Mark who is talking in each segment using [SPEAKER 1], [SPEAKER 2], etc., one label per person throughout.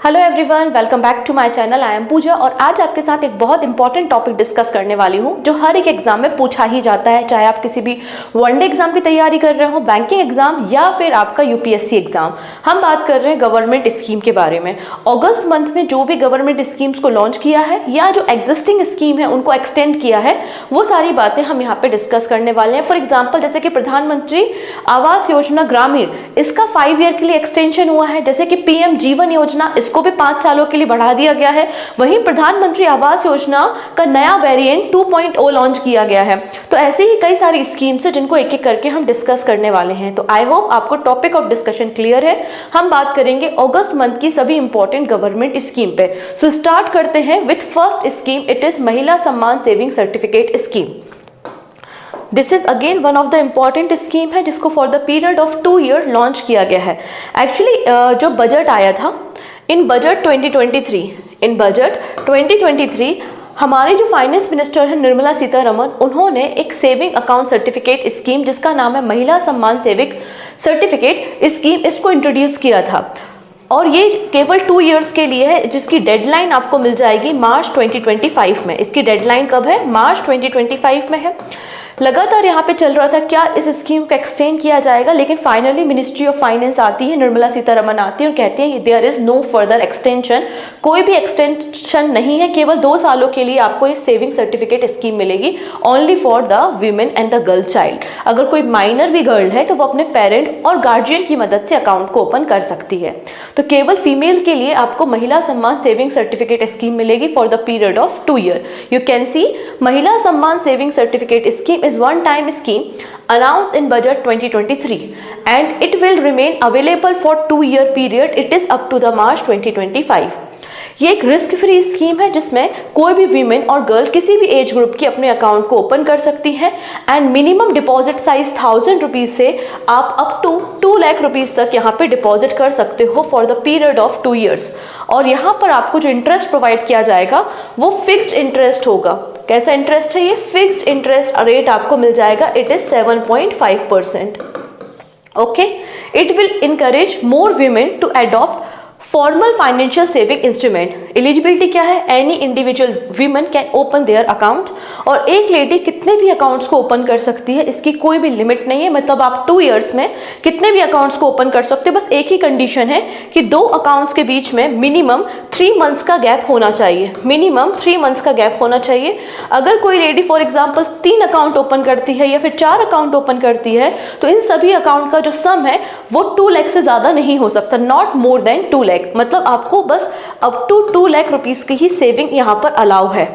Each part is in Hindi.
[SPEAKER 1] Hello everyone, welcome back to my channel. I am Pooja और आज आपके साथ एक बहुत इंपॉर्टेंट टॉपिक डिस्कस करने वाली हूँ जो हर एक एग्जाम में पूछा ही जाता है, चाहे आप किसी भी वनडे एग्जाम की तैयारी कर रहे हो, बैंकिंग एग्जाम या फिर आपका यूपीएससी एग्जाम। हम बात कर रहे हैं गवर्नमेंट स्कीम के बारे में। अगस्त मंथ में जो भी गवर्नमेंट स्कीम्स को लॉन्च किया है या जो एग्जिस्टिंग स्कीम है उनको एक्सटेंड किया है, वो सारी बातें हम यहाँ पे डिस्कस करने वाले हैं। फॉर एग्जाम्पल जैसे कि प्रधानमंत्री आवास योजना ग्रामीण, इसका 5 ईयर के लिए एक्सटेंशन हुआ है। जैसे कि पीएम जीवन योजना, इसको भी 5 सालों के लिए बढ़ा दिया गया है। वहीं प्रधानमंत्री आवास योजना का नया वेरिएंट 2.0 लॉन्च किया गया है। तो ऐसे ही कई सारी स्कीम्स है जिनको एक एक करके हम डिस्कस करने वाले हैं। तो आई होप आपको टॉपिक ऑफ डिस्कशन क्लियर है। हम बात करेंगे अगस्त मंथ की सभी इंपॉर्टेंट गवर्नमेंट स्कीम पे। सो स्टार्ट करते हैं with first scheme. It is महिला सम्मान saving certificate scheme. This is again one of the important scheme है जिसको for the period of 2 year launch किया गया है। एक्चुअली जो बजट आया था इन बजट 2023 हमारे जो फाइनेंस मिनिस्टर है निर्मला सीतारमण, उन्होंने एक सेविंग अकाउंट सर्टिफिकेट स्कीम जिसका नाम है महिला सम्मान सेविंग सर्टिफिकेट स्कीम, इसको इंट्रोड्यूस किया था। और ये केवल 2 इयर्स के लिए है जिसकी डेडलाइन आपको मिल जाएगी मार्च 2025 में। इसकी डेडलाइन कब है? मार्च 2025 में है। लगातार यहाँ पे चल रहा था क्या इस स्कीम को एक्सटेंड किया जाएगा, लेकिन फाइनली मिनिस्ट्री ऑफ फाइनेंस आती है, निर्मला सीतारमण आती है और कहती है there is no further extension. कोई भी एक्सटेंशन नहीं है, केवल 2 सालों के लिए आपको इस सेविंग सर्टिफिकेट स्कीम मिलेगी, only for the women and the girl child. अगर कोई माइनर भी गर्ल है तो वो अपने पेरेंट और गार्जियन की मदद से अकाउंट को ओपन कर सकती है। तो केवल फीमेल के लिए आपको महिला सम्मान सेविंग सर्टिफिकेट स्कीम मिलेगी for the period of 2 year. You can see महिला सम्मान saving certificate scheme is one time scheme announced in budget 2023 and it will remain available for 2 year period. It is up to the March 2025. ये एक रिस्क फ्री स्कीम है जिसमें कोई भी वीमेन और गर्ल किसी भी एज ग्रुप की अपने अकाउंट को ओपन कर सकती है and minimum deposit size 1000 rupees से आप अप टू 2 लाख रुपीज तक यहाँ पे डिपॉजिट कर सकते हो for the period of 2 years. और यहाँ पर आपको जो इंटरेस्ट प्रोवाइड किया जाएगा वो फिक्स्ड इंटरेस्ट होगा। कैसा इंटरेस्ट है ये? फिक्स्ड इंटरेस्ट रेट आपको मिल जाएगा। It is 7.5%। Okay, it will encourage more women to adopt formal financial saving instrument. Eligibility क्या है? Any individual women can open their account. और एक लेडी कितने भी अकाउंट्स को ओपन कर सकती है, इसकी कोई भी लिमिट नहीं है। मतलब आप 2 इयर्स में कितने भी अकाउंट्स को ओपन कर सकते हैं। बस एक ही कंडीशन है कि 2 अकाउंट्स के बीच में मिनिमम 3 मंथ्स का गैप होना चाहिए। मिनिमम 3 मंथ्स का गैप होना चाहिए। अगर कोई lady for example 3 account open करती है या फिर 4 अकाउंट ओपन करती है तो इन सभी अकाउंट का जो सम है वो 2 लाख से ज्यादा नहीं हो सकता, नॉट मोर देन 2 लाख। मतलब आपको बस अप टू 2 लाख रुपीस की ही सेविंग यहाँ पर अलाउ है।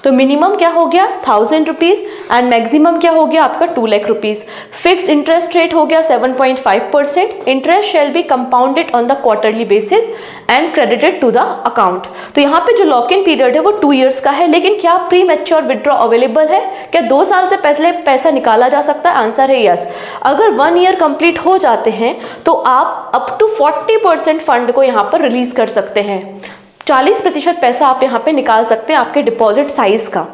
[SPEAKER 1] तो मिनिमम क्या हो गया? 1000 रुपीज एंड मैक्सिमम क्या हो गया आपका? 2 lakh rupees. Fixed interest rate हो गया 7.5%। Interest shall be compounded on the quarterly basis and credited to the account. तो यहाँ पे जो लॉक इन पीरियड है वो 2 इयर्स का है। लेकिन क्या प्री मैच्योर विड्रॉ अवेलेबल है? क्या 2 साल से पहले पैसा निकाला जा सकता है? आंसर है यस। अगर 1 ईयर कंप्लीट हो जाते हैं तो आप अप टू 40% फंड को यहाँ पर रिलीज कर सकते हैं। 40% पैसा आप यहाँ पे निकाल सकते हैं आपके डिपॉजिट साइज का।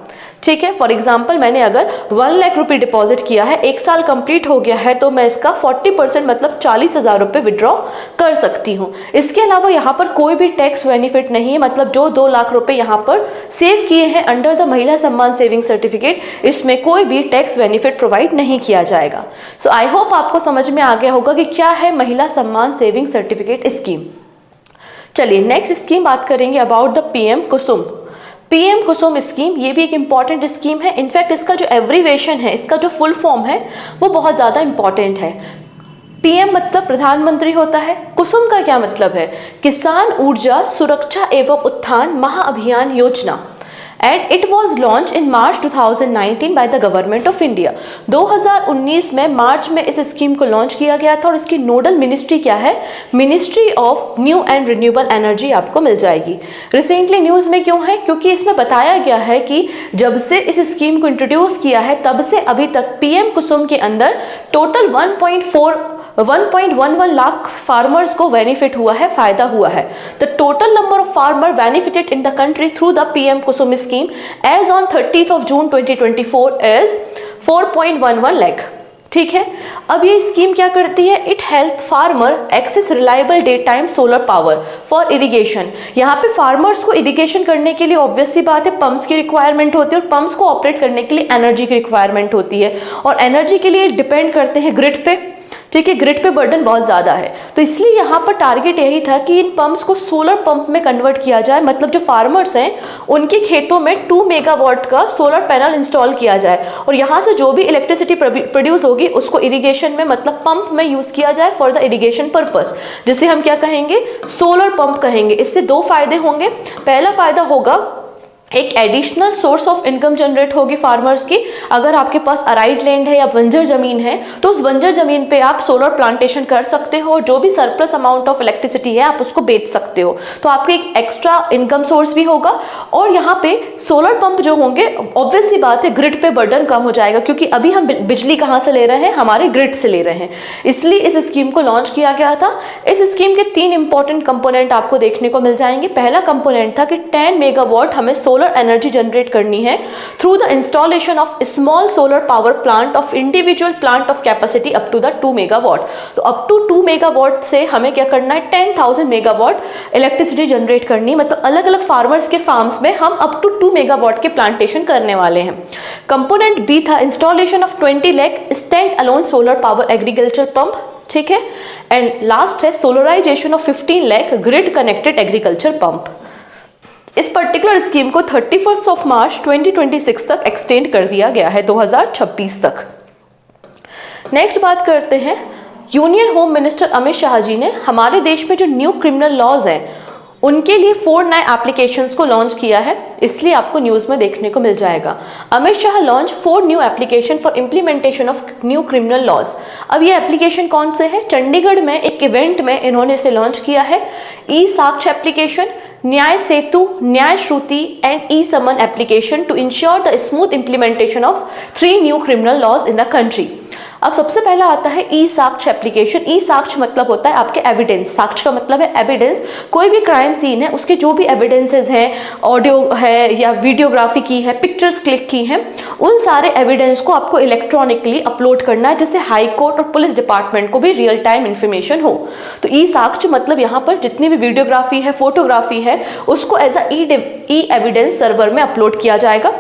[SPEAKER 1] ठीक है, फॉर एग्जाम्पल मैंने अगर 1 लाख रुपए डिपॉजिट किया है, 1 साल कंप्लीट हो गया है, तो मैं इसका 40% मतलब 40,000 रुपए विड्रॉ कर सकती हूँ। इसके अलावा यहाँ पर कोई भी टैक्स बेनिफिट नहीं है। मतलब जो 2 लाख रुपए यहाँ पर सेव किए हैं अंडर द महिला सम्मान सेविंग सर्टिफिकेट, इसमें कोई भी टैक्स बेनिफिट प्रोवाइड नहीं किया जाएगा। सो आई होप आपको समझ में आ गया होगा कि क्या है महिला सम्मान सेविंग सर्टिफिकेट स्कीम। चलिए नेक्स्ट स्कीम बात करेंगे about the PM Kusum. PM Kusum scheme ये भी एक इंपॉर्टेंट स्कीम है। इनफैक्ट इसका जो एब्रीवेशन है, इसका जो फुल फॉर्म है वो बहुत ज़्यादा इंपॉर्टेंट है। पीएम मतलब प्रधानमंत्री होता है। कुसुम का क्या मतलब है? किसान ऊर्जा सुरक्षा एवं उत्थान महाअभियान योजना। And it was launch in March 2019 by the government of India. 2019 में मार्च में इस स्कीम को लॉन्च किया गया था। और इसकी नोडल मिनिस्ट्री क्या है? Ministry of new and renewable energy आपको मिल जाएगी। रिसेंटली न्यूज में क्यों है? क्योंकि इसमें बताया गया है कि जब से इस स्कीम को इंट्रोड्यूस किया है तब से अभी तक पीएम कुसुम के अंदर टोटल 1.11 लाख फार्मर्स को बेनिफिट हुआ है, फायदा हुआ है। The total number of farmer benefited in the country through the PM Kusum scheme as on 30th of June 2024 is 4.11 lakh। ठीक है। अब ये स्कीम क्या करती है, it help farmer access reliable day time solar power for irrigation. यहाँ पे फार्मर्स को इरिगेशन करने के लिए ऑब्वियस सी बात है पंप्स की रिक्वायरमेंट होती है, और पंप्स को ऑपरेट करने के लिए एनर्जी की रिक्वायरमेंट होती है, और एनर्जी के लिए डिपेंड करते हैं ग्रिड पे। ठीक है, ग्रिड पे बर्डन बहुत ज़्यादा है, तो इसलिए यहाँ पर टारगेट यही था कि इन पंप्स को सोलर पंप में कन्वर्ट किया जाए, मतलब जो फार्मर्स हैं उनके खेतों में 2 मेगावाट का सोलर पैनल इंस्टॉल किया जाए, और यहाँ से जो भी इलेक्ट्रिसिटी प्रोड्यूस होगी उसको इरिगेशन में, मतलब पंप में यूज़ किया जाए फॉर द इरिगेशन पर्पस, जिसे हम क्या कहेंगे, सोलर पंप कहेंगे। इससे 2 फायदे होंगे। पहला फायदा होगा, एक additional source of income generate होगी फार्मर्स की। अगर आपके पास अराइड लैंड है या बंजर जमीन है तो उस बंजर जमीन पे आप सोलर प्लांटेशन कर सकते हो, और जो भी सरप्लस अमाउंट ऑफ इलेक्ट्रिसिटी है आप उसको बेच सकते हो, तो आपके एक एक्स्ट्रा इनकम सोर्स भी होगा। और यहाँ पे सोलर पंप जो होंगे, ऑब्वियस सी बात है ग्रिड पे बर्डन कम हो जाएगा, क्योंकि अभी हम बिजली कहाँ से ले रहे हैं, हमारे ग्रिड से ले रहे हैं, इसलिए इस स्कीम को लॉन्च किया गया था। इस स्कीम के 3 इंपॉर्टेंट कंपोनेंट आपको देखने को मिल जाएंगे। पहला कंपोनेंट था कि 10 मेगावाट हमें सोलर एनर्जी जनरेट करनी है through the installation of small solar power plant of individual plant of capacity up to the 2 megawatt. तो अप टू 2 मेगावाट से हमें क्या करना है, 10,000 मेगावाट इलेक्ट्रिसिटी जनरेट करनी है, मतलब अलग अलग फार्मर्स के फार्म्स में हम अप टू 2 मेगावाट के प्लांटेशन करने वाले हैं। कंपोनेंट बी था installation of 20 lakh stand alone solar power agriculture pump. ठीक है, एंड लास्ट है solarisation of 15 lakh grid connected agriculture pump. इस पर्टिकुलर स्कीम को 31 मार्च 2026 तक एक्सटेंड कर दिया गया है, 2026 तक। नेक्स्ट बात करते हैं, union home minister Amit Shah ji ने हमारे देश में जो न्यू क्रिमिनल लॉज हैं उनके लिए 4 नए एप्लीकेशंस को लॉन्च किया है, इसलिए आपको न्यूज में देखने को मिल जाएगा। Amit Shah launch 4 new application for implementation of new criminal laws. अब ये एप्लीकेशन कौन से हैं, चंडीगढ़ में एक इवेंट में इन्होंने इसे लॉन्च किया है। ई साक्ष्य application, Nyaya Setu, Nyaya Shruti and e summon application to ensure the smooth implementation of 3 new criminal laws in the country. अब सबसे पहला आता है ई साक्ष्य एप्लीकेशन। ई साक्ष्य मतलब होता है आपके एविडेंस, साक्ष्य का मतलब है एविडेंस। कोई भी क्राइम सीन है उसके जो भी एविडेंसेस हैं, ऑडियो है या वीडियोग्राफी की है, पिक्चर्स क्लिक की हैं, उन सारे एविडेंस को आपको इलेक्ट्रॉनिकली अपलोड करना है, जिससे हाई कोर्ट और पुलिस डिपार्टमेंट को भी रियल टाइम इन्फॉर्मेशन हो। तो ई साक्ष्य मतलब यहाँ पर जितनी भी वीडियोग्राफी है, फोटोग्राफी है, उसको as a e evidence server में अपलोड किया जाएगा।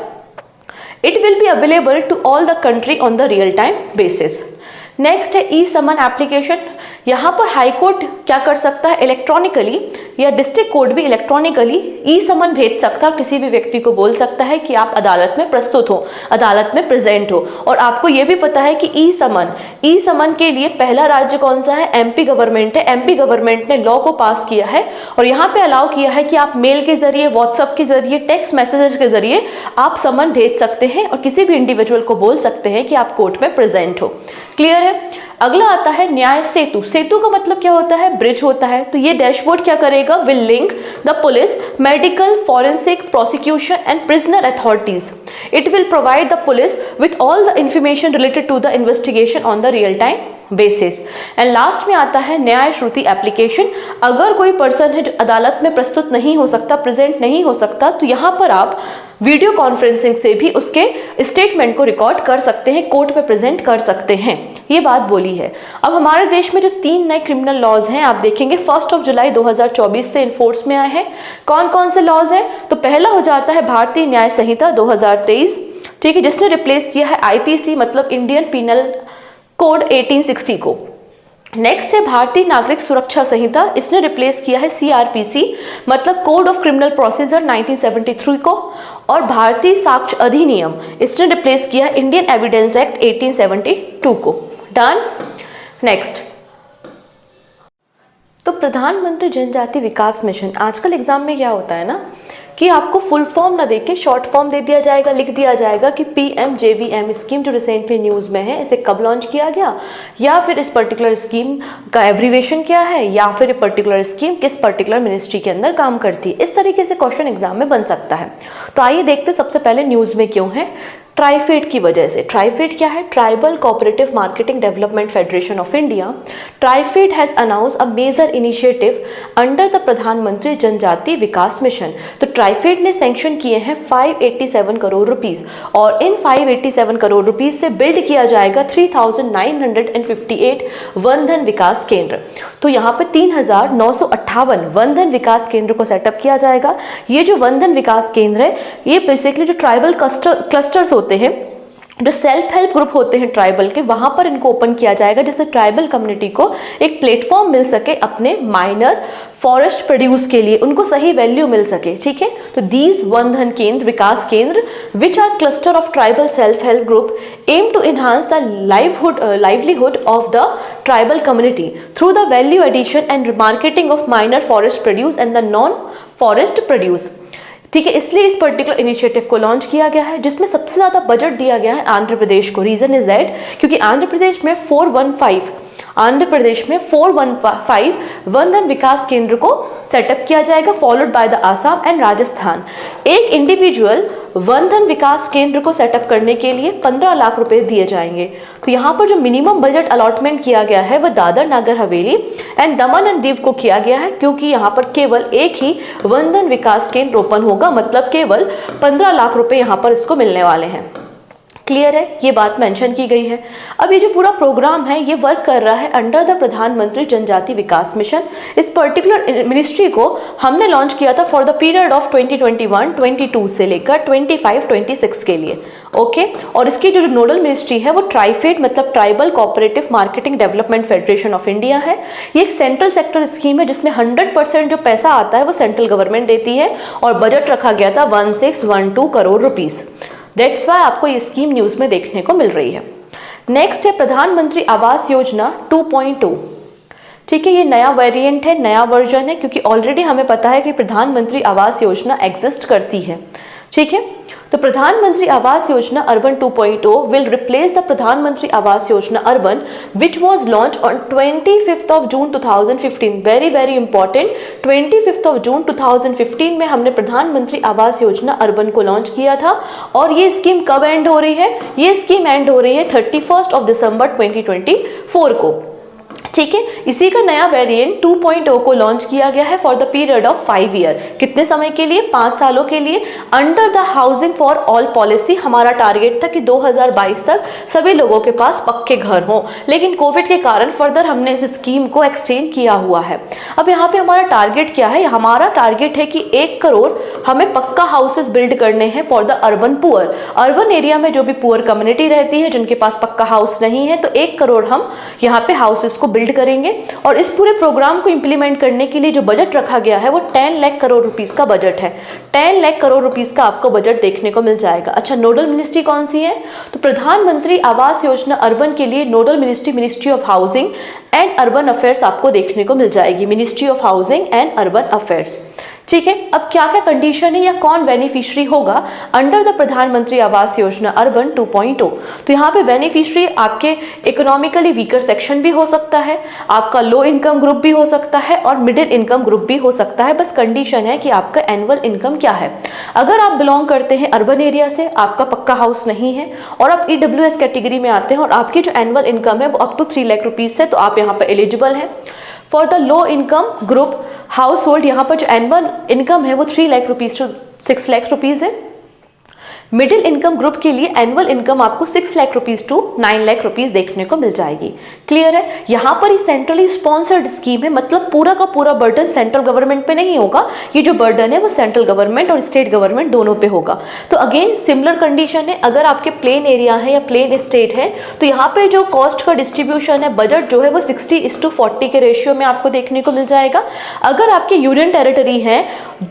[SPEAKER 1] It will be available to all the country on the real time basis. Next है ई समन एप्लीकेशन। यहाँ पर हाई कोर्ट क्या कर सकता है, इलेक्ट्रॉनिकली, या डिस्ट्रिक्ट कोर्ट भी इलेक्ट्रॉनिकली ई समन भेज सकता है और किसी भी व्यक्ति को बोल सकता है कि आप अदालत में प्रस्तुत हो, अदालत में प्रेजेंट हो। और आपको ये भी पता है कि ई समन के लिए पहला राज्य कौन सा है, एमपी गवर्नमेंट है। एमपी गवर्नमेंट ने लॉ को पास किया है और यहाँ पे अलाउ किया है कि आप मेल के जरिए, व्हाट्सएप के जरिए, टेक्स्ट मैसेजेस के जरिए आप समन भेज सकते हैं और किसी भी इंडिविजुअल को बोल सकते हैं कि आप कोर्ट में प्रेजेंट हो। क्लियर है। अगला आता है न्याय सेतु। सेतु का मतलब क्या होता है, ब्रिज होता है। तो ये डैशबोर्ड क्या करेगा, will link the police, medical, forensic, prosecution and prisoner authorities. It will provide the police with all the information related to the investigation on the real time basis. And last में आता है न्याय श्रुति एप्लीकेशन। अगर कोई पर्सन है जो अदालत में प्रस्तुत नहीं हो सकता, प्रेजेंट नहीं हो सकता, तो यहाँ पर आप वीडियो कॉन्फ्रेंसिंग से भी उसके स्टेटमेंट को रिकॉर्ड कर सकते हैं, कोर्ट में प्रेजेंट कर सकते हैं। ये बात बोली है। अब हमारे देश में जो 3 नए क्रिमिनल लॉज हैं आप देखेंगे 1 जुलाई 2024 से इन्फोर्स में आए हैं। कौन कौन से लॉज हैं, तो पहला हो जाता है भारतीय न्याय संहिता 2023, ठीक है, जिसने रिप्लेस किया है आईपीसी मतलब इंडियन पिनल कोड 1860 को। नेक्स्ट है भारतीय नागरिक सुरक्षा संहिता, इसने रिप्लेस किया है सीआरपीसी मतलब कोड ऑफ क्रिमिनल प्रोसीजर 1973 को। और भारतीय साक्ष्य अधिनियम, इसने रिप्लेस किया है इंडियन एविडेंस एक्ट 1872 को। डन। नेक्स्ट, तो प्रधानमंत्री जनजाति विकास मिशन, आजकल एग्जाम में क्या होता है ना कि आपको फुल फॉर्म ना देके शॉर्ट फॉर्म दे दिया जाएगा, लिख दिया जाएगा कि PMJVM स्कीम जो रिसेंटली न्यूज़ में है, इसे कब लॉन्च किया गया, या फिर इस पर्टिकुलर स्कीम का एब्रीवेशन क्या है, या फिर पर्टिकुलर स्कीम किस पर्टिकुलर मिनिस्ट्री के अंदर काम करती है। इस तरीके से क्वेश्चन एग्जाम में बन सकता है। तो आइए देखते सबसे पहले न्यूज़ में क्यों है। ट्राइफेड की वजह से। ट्राइफेड क्या है? Tribal cooperative marketing development federation of India. TRIFED has announce a major initiative under the Pradhan Mantri Janjati Vikas mission. तो ट्राइफेड ने सैंक्शन किए हैं 587 करोड़ रुपीस, और इन 587 करोड़ रुपीस से बिल्ड किया जाएगा 3958 वन धन विकास केंद्र। तो यहाँ पे 3958 वन धन विकास केंद्र को सेटअप किया जाएगा। ये जो वन धन विकास केंद्र है, ये बेसिकली जो ट्राइबल क्लस्टर्स होते हैं, जो सेल्फ हेल्प ग्रुप होते हैं ट्राइबल के, वहां पर इनको ओपन किया जाएगा, जिससे ट्राइबल कम्युनिटी को एक प्लेटफॉर्म मिल सके अपने माइनर फॉरेस्ट प्रोड्यूस के लिए, उनको सही वैल्यू मिल सके। ठीक है, तो दीज वन धन Kendra, Vikas Kendra which are cluster of tribal self help group aim to enhance the livelihood of the tribal community through the value addition and marketing of minor forest produce and the non forest produce. ठीक है, इसलिए इस पर्टिकुलर इनिशिएटिव को लॉन्च किया गया है, जिसमें सबसे ज्यादा बजट दिया गया है आंध्र प्रदेश को। रीजन इज दैट क्योंकि आंध्र प्रदेश में 415 वन धन विकास केंद्र को सेटअप किया जाएगा, followed by the Assam and Rajasthan. एक इंडिविजुअल वन धन विकास केंद्र को सेटअप करने के लिए 15 लाख रुपए दिए जाएंगे। तो यहाँ पर जो मिनिमम बजट अलॉटमेंट किया गया है वह Dadar Nagar Haveli and Daman and Diu को किया गया है, क्योंकि यहाँ पर केवल एक ही वन धन विकास केंद्र ओपन होगा, मतलब केवल 15 लाख रुपए यहाँ पर इसको मिलने वाले हैं। क्लियर है, ये बात मेंशन की गई है। अब ये जो पूरा प्रोग्राम है ये वर्क कर रहा है under the Pradhan Mantri Janjati Vikas mission. इस पर्टिकुलर मिनिस्ट्री को हमने लॉन्च किया था फॉर द पीरियड ऑफ 2021-22 से लेकर 25-26 के लिए। ओके, और इसकी जो नोडल मिनिस्ट्री है वो ट्राइफेड मतलब tribal cooperative marketing development federation of India है। ये एक सेंट्रल सेक्टर स्कीम है जिसमें 100% जो पैसा आता है वो सेंट्रल गवर्नमेंट देती है, और बजट रखा गया था 1612 करोड़ रुपीस। दैट्स वाई आपको ये स्कीम न्यूज में देखने को मिल रही है। नेक्स्ट है प्रधानमंत्री आवास योजना 2.2। ठीक है, ये नया वेरिएंट है, नया वर्जन है, क्योंकि ऑलरेडी हमें पता है कि प्रधानमंत्री आवास योजना एग्जिस्ट करती है। ठीक है, तो प्रधानमंत्री Awas Yojana urban 2.0 will replace the प्रधानमंत्री Awas Yojana urban which was launch on 25th of June 2015। Very very important, 25th of June 2015 में हमने प्रधानमंत्री आवास योजना अर्बन को लॉन्च किया था। और ये स्कीम कब एंड हो रही है? ये स्कीम एंड हो रही है 31st of December 2024 को। ठीक है, इसी का नया वेरिएंट 2.0 को लॉन्च किया गया है for the period of 5 year. कितने समय के लिए? 5 सालों के लिए। Under the housing for all policy हमारा टारगेट था कि 2022 तक सभी लोगों के पास पक्के घर हों, लेकिन कोविड के कारण फर्दर हमने इस स्कीम को एक्सटेंड किया हुआ है। अब यहाँ पे हमारा टारगेट क्या है? हमारा टारगेट है कि 1 करोड़ हमें पक्का हाउसेस बिल्ड करने हैं for the urban poor. Urban area में जो भी पुअर कम्युनिटी रहती है, जिनके पास पक्का हाउस नहीं है, तो 1 करोड़ हम यहाँ पे हाउसेस को बिल्ड करेंगे। और इस पूरे प्रोग्राम को इंप्लीमेंट करने के लिए जो बजट रखा गया है वो 10 लाख करोड़ रुपीस का बजट है। 10 लाख करोड़ रुपीस का आपको बजट देखने को मिल जाएगा। अच्छा, नोडल मिनिस्ट्री कौन सी है? तो प्रधानमंत्री आवास योजना अर्बन के लिए nodal ministry ministry of housing and urban affairs आपको देखने को मिल जाएगी। Ministry of housing and urban affairs. ठीक है, अब क्या क्या कंडीशन है या कौन बेनिफिशियरी होगा अंडर द प्रधानमंत्री आवास योजना अर्बन 2.0? तो यहाँ पे बेनिफिशियरी आपके इकोनॉमिकली वीकर सेक्शन भी हो सकता है, आपका लो इनकम ग्रुप भी हो सकता है, और मिडिल इनकम ग्रुप भी हो सकता है। बस कंडीशन है कि आपका एनुअल इनकम क्या है। अगर आप बिलोंग करते हैं अर्बन एरिया से, आपका पक्का हाउस नहीं है और आप EWS कैटेगरी में आते हैं और आपकी जो एनुअल इनकम है वो अप टू 3 लाख रुपीस है, तो आप यहाँ पर एलिजिबल है। For the low income group household, यहाँ पर जो एनुअल इनकम है वो 3 lakh rupees to 6 lakh rupees है। मिडिल इनकम ग्रुप के लिए एनुअल इनकम आपको 6 lakh rupees to 9 lakh rupees देखने को मिल जाएगी। क्लियर है, यहाँ पर ही सेंट्रली स्पॉन्सर्ड स्कीम है, मतलब पूरा का पूरा बर्डन सेंट्रल गवर्नमेंट पे नहीं होगा। ये जो बर्डन है वो सेंट्रल गवर्नमेंट और स्टेट गवर्नमेंट दोनों पे होगा। तो अगेन सिमिलर कंडीशन है, अगर आपके प्लेन एरिया है या प्लेन स्टेट है तो यहाँ पे जो कॉस्ट का डिस्ट्रीब्यूशन है, बजट जो है वो 60:40 के रेशियो में आपको देखने को मिल जाएगा। अगर आपके यूनियन टेरिटरी है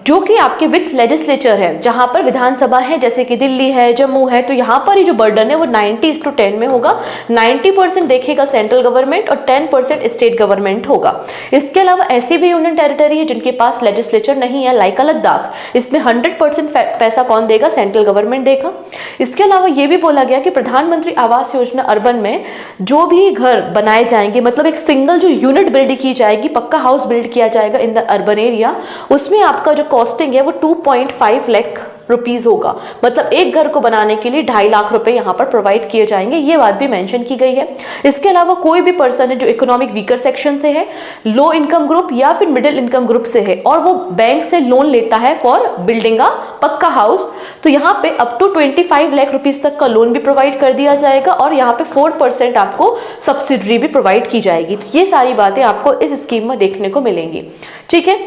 [SPEAKER 1] जो कि आपके विथ लेजिस्लेचर है, जहां पर विधानसभा है जैसे कि दिल्ली है, जम्मू है, तो यहाँ पर ही जो बर्डन है वो 90:10 में होगा। 90% देखेगा सेंट्रल गवर्नमेंट और 10% स्टेट गवर्नमेंट होगा। इसके अलावा ऐसी भी यूनियन टेरिटरी है जिनके पास लेजिस्लेचर नहीं है, लाइक लद्दाख, इसमें 100% पैसा कौन देगा? सेंट्रल गवर्नमेंट देगा। इसके अलावा ये भी बोला गया कि प्रधानमंत्री आवास योजना अर्बन में जो भी घर बनाए जाएंगे, मतलब एक सिंगल जो यूनिट बिल्ड की जाएगी, पक्का हाउस बिल्ड किया जाएगा इन द अर्बन एरिया, उसमें आपका जो कॉस्टिंग है वो 2.5 लाख रुपीज होगा। मतलब एक घर को बनाने के लिए 2.5 लाख रुपए यहाँ पर प्रोवाइड किए जाएंगे, ये बात भी मेंशन की गई है। इसके अलावा कोई भी पर्सन है जो इकोनॉमिक वीकर सेक्शन से है, लो इनकम ग्रुप या फिर मिडिल इनकम ग्रुप से है और वो बैंक से लोन लेता है फॉर बिल्डिंग अ पक्का हाउस, तो यहाँ पे अप टू 25 लाख रुपीज तक का लोन भी प्रोवाइड कर दिया जाएगा और यहाँ पे 4% आपको सब्सिडी भी प्रोवाइड की जाएगी। तो ये सारी बातें आपको इस स्कीम में देखने को मिलेंगी। ठीक है,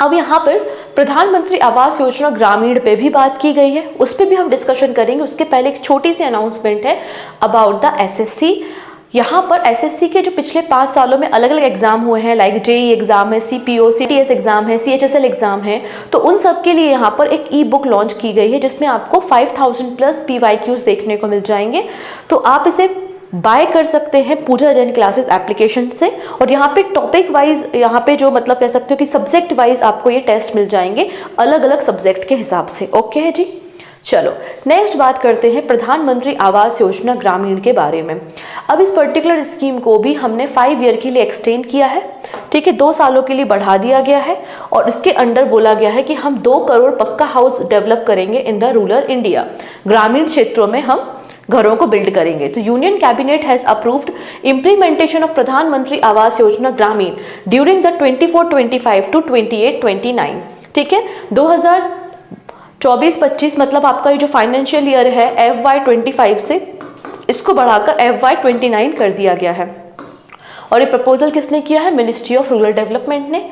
[SPEAKER 1] अब यहाँ पर प्रधानमंत्री आवास योजना ग्रामीण पे भी बात की गई है, उस पर भी हम डिस्कशन करेंगे। उसके पहले एक छोटी सी अनाउंसमेंट है अबाउट द एसएससी। यहाँ पर एसएससी के जो पिछले 5 सालों में अलग अलग एग्जाम हुए हैं, लाइक जेईई एग्जाम है, सीपीओ सीटीएस एग्जाम है, सीएचएसएल एग्जाम है, तो उन सब के लिए यहाँ पर एक ई बुक लॉन्च की गई है जिसमें आपको 5000 प्लस पीवाईक्यूज देखने को मिल जाएंगे। तो आप इसे बाय कर सकते हैं पूजा जैन क्लासेस एप्लीकेशन से, और यहाँ पे टॉपिक वाइज, यहाँ पे जो मतलब कह सकते हो कि सब्जेक्ट वाइज आपको ये टेस्ट मिल जाएंगे अलग अलग सब्जेक्ट के हिसाब से। ओके है जी, चलो नेक्स्ट बात करते हैं प्रधानमंत्री आवास योजना ग्रामीण के बारे में। अब इस पर्टिकुलर स्कीम को भी हमने 5 ईयर के लिए एक्सटेंड किया है। ठीक है, 2 सालों के लिए बढ़ा दिया गया है और इसके अंडर बोला गया है कि हम 2 करोड़ पक्का हाउस डेवलप करेंगे इन द रूरल इंडिया। ग्रामीण क्षेत्रों में हम घरों को बिल्ड करेंगे। तो union cabinet has approved implementation of प्रधानमंत्री आवास योजना ग्रामीण ड्यूरिंग द 24-25 टू 28-29। ठीक है, 2024-25 मतलब आपका ये जो फाइनेंशियल ईयर है FY25 से इसको बढ़ाकर FY29 कर दिया गया है। और ये प्रपोजल किसने किया है? मिनिस्ट्री ऑफ रूरल डेवलपमेंट ने।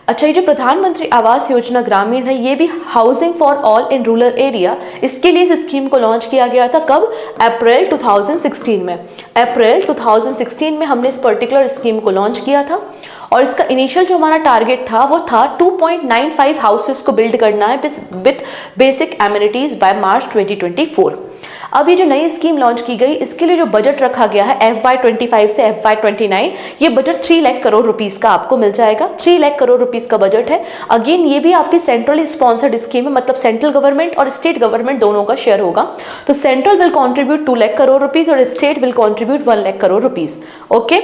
[SPEAKER 1] अच्छा, ये जो प्रधानमंत्री आवास योजना ग्रामीण है ये भी housing for all in rural area, इसके लिए इस स्कीम को लॉन्च किया गया था। कब? अप्रैल 2016 में। अप्रैल 2016 में हमने इस पर्टिकुलर स्कीम को लॉन्च किया था और इसका इनिशियल जो हमारा टारगेट था वो था 2.95 हाउसेस को बिल्ड करना है with basic amenities by March 2024। अब ये जो नई स्कीम लॉन्च की गई इसके लिए जो बजट रखा गया है FY25 से FY29, ये बजट 3 लाख करोड़ रुपीस का आपको मिल जाएगा। 3 लाख करोड़ रुपीस का बजट है। अगेन ये भी आपकी सेंट्रली स्पॉन्सर्ड स्कीम है, मतलब सेंट्रल गवर्नमेंट और स्टेट गवर्नमेंट दोनों का शेयर होगा। तो central will contribute 2 lakh crore rupees और state will contribute 1 lakh crore rupees. Okay,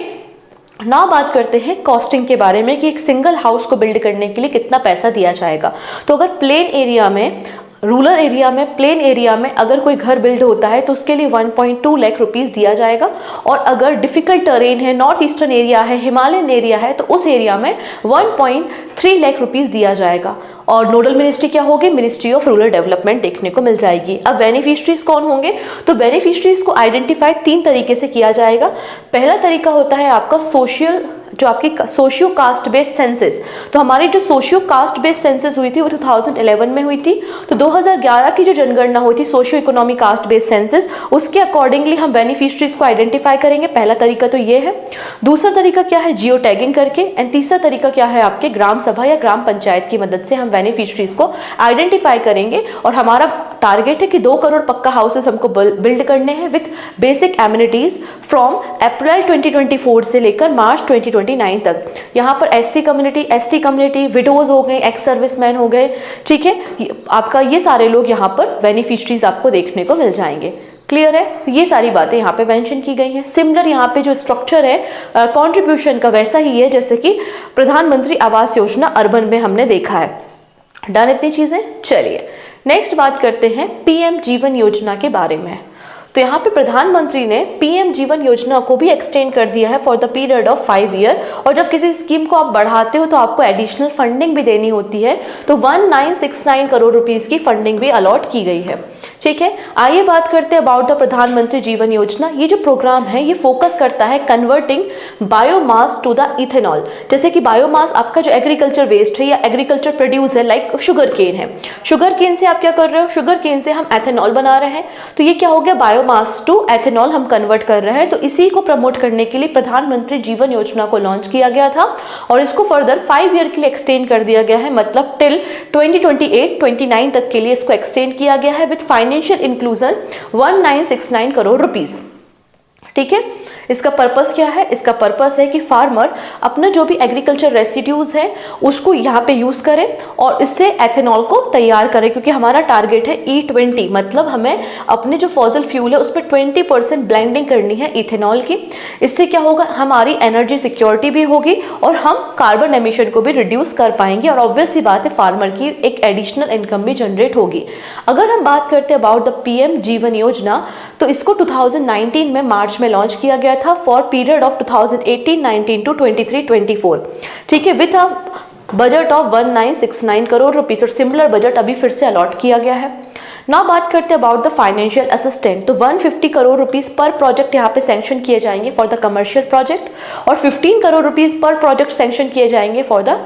[SPEAKER 1] ना बात करते हैं कॉस्टिंग के बारे में कि एक सिंगल हाउस को बिल्ड करने के लिए कितना पैसा दिया जाएगा। तो अगर प्लेन एरिया में, रूरल एरिया में, प्लेन एरिया में अगर कोई घर बिल्ड होता है तो उसके लिए 1.2 लाख रुपीस दिया जाएगा, और अगर डिफिकल्ट टेरेन है, नॉर्थ ईस्टर्न एरिया है, हिमालयन एरिया है, तो उस एरिया में 1.3 लाख रुपीस दिया जाएगा। और नोडल मिनिस्ट्री क्या होगी? मिनिस्ट्री ऑफ रूरल डेवलपमेंट देखने को मिल जाएगी। अब बेनिफिशरीज कौन होंगे? तो बेनिफिशरीज को आइडेंटिफाई 3 तरीके से किया जाएगा। पहला तरीका होता है आपका सोशल, जो आपकी सोशियो कास्ट बेस्ड सेंसस। तो हमारी जो सोशियो कास्ट बेस्ड सेंसस हुई थी वो 2011 में हुई थी। तो 2011 की जो जनगणना हुई थी socio economic caste based census, उसके अकॉर्डिंगली हम बेनिफिशरीज को आइडेंटिफाई करेंगे। पहला तरीका तो ये है। दूसरा तरीका क्या है? जियो टैगिंग करके। एंड तीसरा तरीका क्या है? आपके ग्राम सभा या ग्राम पंचायत की मदद से हम बेनिफिशरीज को आइडेंटिफाई करेंगे। और हमारा टारगेट है कि 2 करोड़ पक्का हाउसेस हमको बिल्ड करने हैं with basic amenities from April 2024 से लेकर मार्च 2029 तक। यहाँ पर SC community, ST community, widows हो गए, एक्स सर्विसमैन हो गए, ठीक है, आपका ये सारे लोग यहाँ पर बेनिफिशरीज आपको देखने को मिल जाएंगे। क्लियर है? तो ये सारी बातें यहाँ पे मेंशन की गई हैं। सिमिलर यहाँ पे जो स्ट्रक्चर है कंट्रीब्यूशन का वैसा ही है जैसे कि प्रधानमंत्री आवास योजना अर्बन में हमने देखा है। डन इतनी चीजें? चलिए नेक्स्ट बात करते हैं PM जीवन योजना के बारे में। तो यहाँ पे प्रधानमंत्री ने PM जीवन योजना को भी एक्सटेंड कर दिया है for the period of 5 year. और जब किसी स्कीम को आप बढ़ाते हो तो आपको एडिशनल फंडिंग भी देनी होती है। तो 1969 करोड़ रुपीस की फंडिंग भी अलॉट की गई है। ठीक है, आइए बात करते हैं अबाउट द प्रधानमंत्री जीवन योजना। ये जो प्रोग्राम है ये फोकस करता है converting biomass to the ethanol. जैसे कि बायोमास आपका जो एग्रीकल्चर वेस्ट है या एग्रीकल्चर प्रोड्यूस है, लाइक शुगर केन है, शुगर केन से आप क्या कर रहे हो? शुगर केन से हम एथेनॉल बना रहे हैं। तो ये क्या हो गया? बायोमास टू एथेनॉल हम कन्वर्ट कर रहे हैं। तो इसी को प्रमोट करने के लिए प्रधानमंत्री जीवन योजना को लॉन्च किया गया था और इसको फर्दर 5 ईयर के लिए एक्सटेंड कर दिया गया है, मतलब टिल 2028-29 तक के लिए इसको एक्सटेंड किया गया है with financial inclusion 1969 crore rupees. ठीक है, इसका पर्पस क्या है? इसका पर्पस है कि फार्मर अपना जो भी एग्रीकल्चर रेसिड्यूज है उसको यहाँ पे यूज करें और इससे एथेनॉल को तैयार करें, क्योंकि हमारा टारगेट है E20, मतलब हमें अपने जो फॉसिल फ्यूल है उस पर 20% ब्लेंडिंग करनी है इथेनॉल की। इससे क्या होगा, हमारी एनर्जी सिक्योरिटी भी होगी और हम कार्बन एमिशन को भी रिड्यूस कर पाएंगे और ऑब्वियस सी बात है फार्मर की एक एडिशनल इनकम भी जनरेट होगी। अगर हम बात करते हैं अबाउट द PM जीवन योजना, तो इसको 2019 में मार्च में लॉन्च किया गया था फॉर पीरियड ऑफ 2018-19 टू 23-24, ठीक है, with a budget of 1969 crore rupees और सिमिलर बजट अभी फिर से अलॉट किया गया है। ना बात करते हैं अबाउट द फाइनेंशियल असिस्टेंट, तो 150 करोड़ रुपीस पर प्रोजेक्ट यहाँ पे सैंक्शन किए जाएंगे फॉर द कमर्शियल प्रोजेक्ट और 15 करोड़ रुपीस पर प्रोजेक्ट सैंक्शन किए जाएंगे फॉर द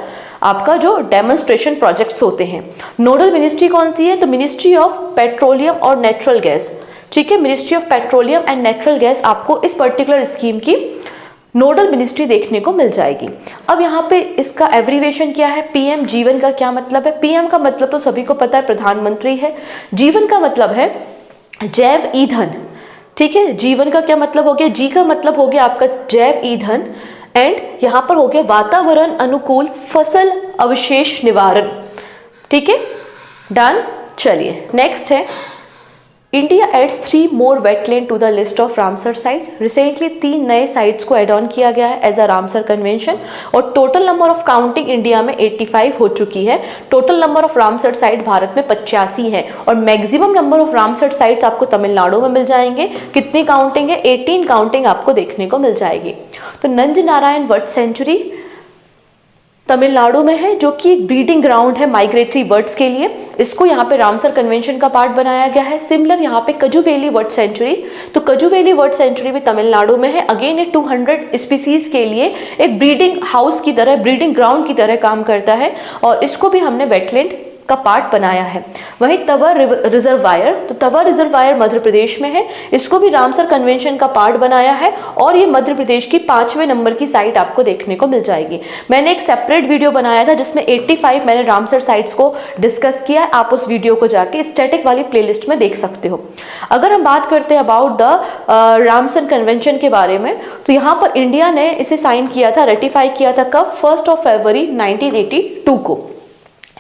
[SPEAKER 1] आपका जो डेमोन्स्ट्रेशन प्रोजेक्ट्स होते हैं। नोडल मिनिस्ट्री कौन सी है? तो मिनिस्ट्री ऑफ पेट्रोलियम और नेचुरल गैस, ठीक है, ministry of petroleum and natural gas आपको इस पर्टिकुलर स्कीम की नोडल मिनिस्ट्री देखने को मिल जाएगी। अब यहाँ पे इसका एब्रीवेशन क्या है? PM जीवन का क्या मतलब है? PM का मतलब तो सभी को पता है, प्रधानमंत्री है। जीवन का मतलब है जैव ईंधन, ठीक है, जीवन का क्या मतलब हो गया? जी का मतलब हो गया आपका जैव ईंधन एंड यहाँ पर हो गया वातावरण अनुकूल फसल अवशेष निवारण, ठीक है, डन। चलिए नेक्स्ट है, India adds 3 more wetland to the list of Ramsar site. Recently 3 नए साइट्स को एड ऑन किया गया है एज अ रामसर कन्वेंशन और total number of counting India में 85 हो चुकी है। Total number of Ramsar site Bharat में 85 है और maximum number of Ramsar sites आपको तमिलनाडु में मिल जाएंगे। कितनी काउंटिंग है? 18 काउंटिंग आपको देखने को मिल जाएगी। तो नंज नारायण बर्ड सेंचुरी तमिलनाडु में है, जो कि एक ब्रीडिंग ग्राउंड है माइग्रेटरी बर्ड्स के लिए। इसको यहाँ पे रामसर कन्वेंशन का पार्ट बनाया गया है। सिमिलर यहाँ पे कजुवेली बर्ड सेंचुरी, तो कजुवेली बर्ड सेंचुरी भी तमिलनाडु में है। अगेन ये 200 स्पीसीज के लिए एक ब्रीडिंग हाउस की तरह, ब्रीडिंग ग्राउंड की तरह काम करता है और इसको भी हमने वेटलैंड का पार्ट बनाया है। वहीं तवर रिजर्वायर, तो तवर रिजर्वायर मध्य प्रदेश में है, इसको भी रामसर कन्वेंशन का पार्ट बनाया है और ये मध्य प्रदेश की 5वें नंबर की साइट आपको देखने को मिल जाएगी। मैंने एक सेपरेट वीडियो बनाया था जिसमें 85 मैंने रामसर साइट्स को डिस्कस किया है, आप उस वीडियो को जाके स्टैटिक वाली प्लेलिस्ट में देख सकते हो। अगर हम बात करते हैं अबाउट द रामसर कन्वेंशन के बारे में, तो यहाँ पर इंडिया ने इसे साइन किया था, रेटिफाई किया था कब? 1 फरवरी 1982 को,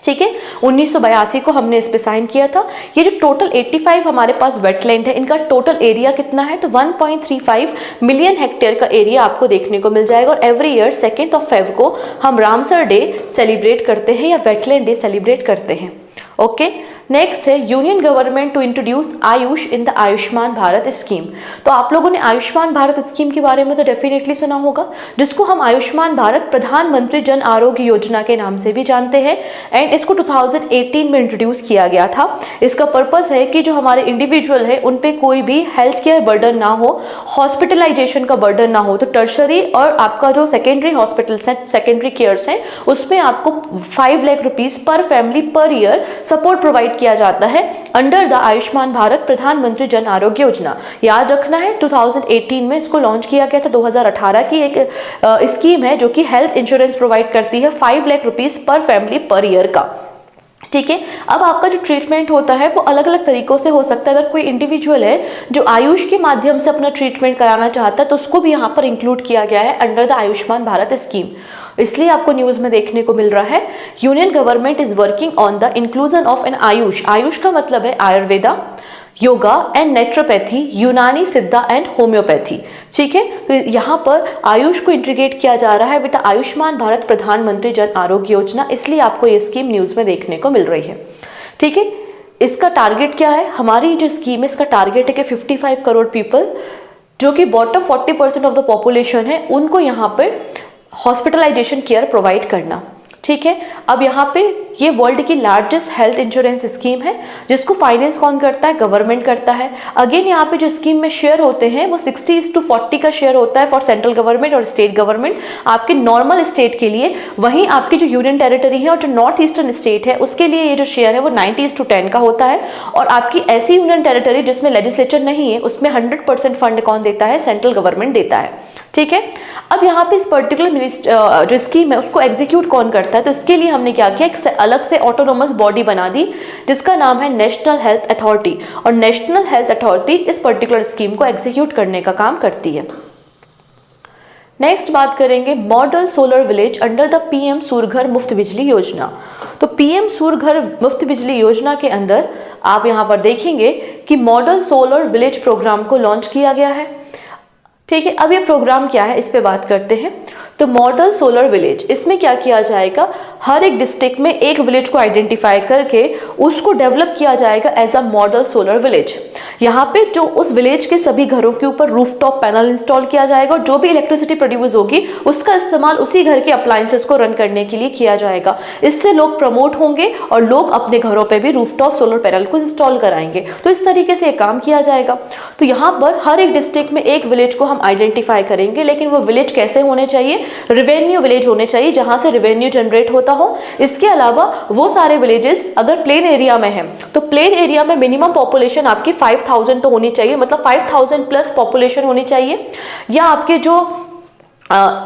[SPEAKER 1] ठीक है, 1982 को हमने इस पे साइन किया था। ये जो टोटल 85 हमारे पास वेटलैंड है, इनका टोटल एरिया कितना है? तो 1.35 मिलियन हेक्टेयर का एरिया आपको देखने को मिल जाएगा और एवरी ईयर 2 February को हम रामसर डे सेलिब्रेट करते हैं या वेटलैंड डे सेलिब्रेट करते हैं। ओके, नेक्स्ट है union government to introduce AYUSH in the Ayushman Bharat scheme. तो आप लोगों ने आयुष्मान भारत स्कीम के बारे में तो डेफिनेटली सुना होगा, जिसको हम आयुष्मान भारत प्रधानमंत्री जन आरोग्य योजना के नाम से भी जानते हैं एंड इसको 2018 में इंट्रोड्यूस किया गया था। इसका पर्पस है कि जो हमारे इंडिविजुअल है उन पे कोई भी हेल्थ केयर बर्डन ना हो, हॉस्पिटलाइजेशन का बर्डन ना हो, तो टर्शरी और आपका जो सेकेंडरी हॉस्पिटल्स हैं, सेकेंडरी केयर्स हैं, उसमें आपको 5 lakh rupees per family per year support provide किया जाता है अंडर द आयुष्मान भारत प्रधानमंत्री जन आरोग्य योजना। याद रखना है 2018 में इसको लॉन्च किया गया था। 2018 की एक स्कीम है जो कि हेल्थ इंश्योरेंस प्रोवाइड करती है 5 लाख रुपीस पर फैमिली पर ईयर का, ठीक है। अब आपका जो ट्रीटमेंट होता है वो अलग अलग तरीकों से हो सकता है। अगर कोई इंडिविजुअल है जो आयुष के माध्यम से अपना ट्रीटमेंट कराना चाहता है तो उसको भी यहाँ पर इंक्लूड किया गया है under the Ayushman Bharat scheme. इसलिए आपको न्यूज में देखने को मिल रहा है union government is working on the inclusion of an AYUSH. AYUSH का मतलब है आयुर्वेदा, योगा एंड नेचुरोपैथी, यूनानी सिद्धा एंड होम्योपैथी, ठीक है। तो यहाँ पर आयुष को इंटीग्रेट किया जा रहा है बेटा आयुष्मान भारत प्रधानमंत्री जन आरोग्य योजना, इसलिए आपको ये स्कीम न्यूज में देखने को मिल रही है, ठीक है। इसका टारगेट क्या है? हमारी जो स्कीम है इसका टारगेट है कि 55 करोड़ पीपल जो कि बॉटम 40% ऑफ द पॉपुलेशन है उनको यहाँ पर हॉस्पिटलाइजेशन केयर प्रोवाइड करना, ठीक है। अब यहाँ पे ये वर्ल्ड की लार्जेस्ट हेल्थ इंश्योरेंस स्कीम है जिसको फाइनेंस कौन करता है? गवर्नमेंट करता है। अगेन यहाँ पे जो स्कीम में शेयर होते हैं वो 60:40 का शेयर होता है फॉर सेंट्रल गवर्नमेंट और स्टेट गवर्नमेंट आपके नॉर्मल स्टेट के लिए। वहीं आपकी जो यूनियन टेरिटरी है और जो नॉर्थ ईस्टर्न स्टेट है उसके लिए ये जो शेयर है वो 90:10 का होता है। और आपकी ऐसी यूनियन टेरिटरी जिसमें लेजिस्लेचर नहीं है उसमें 100% फंड कौन देता है? सेंट्रल गवर्नमेंट देता है, ठीक है। अब यहाँ पे इस पर्टिकुलर जो स्कीम है उसको एग्जीक्यूट कौन करता है? तो इसके लिए हमने क्या किया, एक अलग से ऑटोनोमस बॉडी बना दी जिसका नाम है नेशनल हेल्थ अथॉरिटी। और नेशनल हेल्थ अथॉरिटी इस पर्टिकुलर स्कीम को एग्जीक्यूट करने का काम करती है, नेक्स्ट बात करेंगे model solar village under the PM Surya Ghar Muft बिजली योजना। तो पीएम सूर्य घर मुफ्त बिजली योजना के अंदर आप यहाँ पर देखेंगे कि मॉडल सोलर विलेज प्रोग्राम को लॉन्च किया गया है। ठीक है, अब ये प्रोग्राम क्या है इस पे बात करते हैं। तो मॉडल सोलर विलेज, इसमें क्या किया जाएगा, हर एक डिस्ट्रिक्ट में एक विलेज को आइडेंटिफाई करके उसको डेवलप किया जाएगा as a model solar village. यहाँ पे जो उस विलेज के सभी घरों के ऊपर रूफटॉप पैनल इंस्टॉल किया जाएगा और जो भी इलेक्ट्रिसिटी प्रोड्यूस होगी उसका इस्तेमाल उसी घर के अप्लायंसेस को रन करने के लिए किया जाएगा। इससे लोग प्रमोट होंगे और लोग अपने घरों पे भी रूफटॉप सोलर पैनल को इंस्टॉल कराएंगे। तो इस तरीके से काम किया जाएगा। तो यहाँ पर हर एक डिस्ट्रिक्ट में एक विलेज को हम आइडेंटिफाई करेंगे, लेकिन वो विलेज कैसे होने चाहिए, रेवेन्यू विलेज होने चाहिए जहां से रेवेन्यू जनरेट होता हो। इसके अलावा वो सारे विलेजेस अगर प्लेन एरिया में हैं तो प्लेन एरिया में मिनिमम पॉपुलेशन आपकी 5000 तो होनी चाहिए, मतलब 5000 प्लस पॉपुलेशन होनी चाहिए। या आपके जो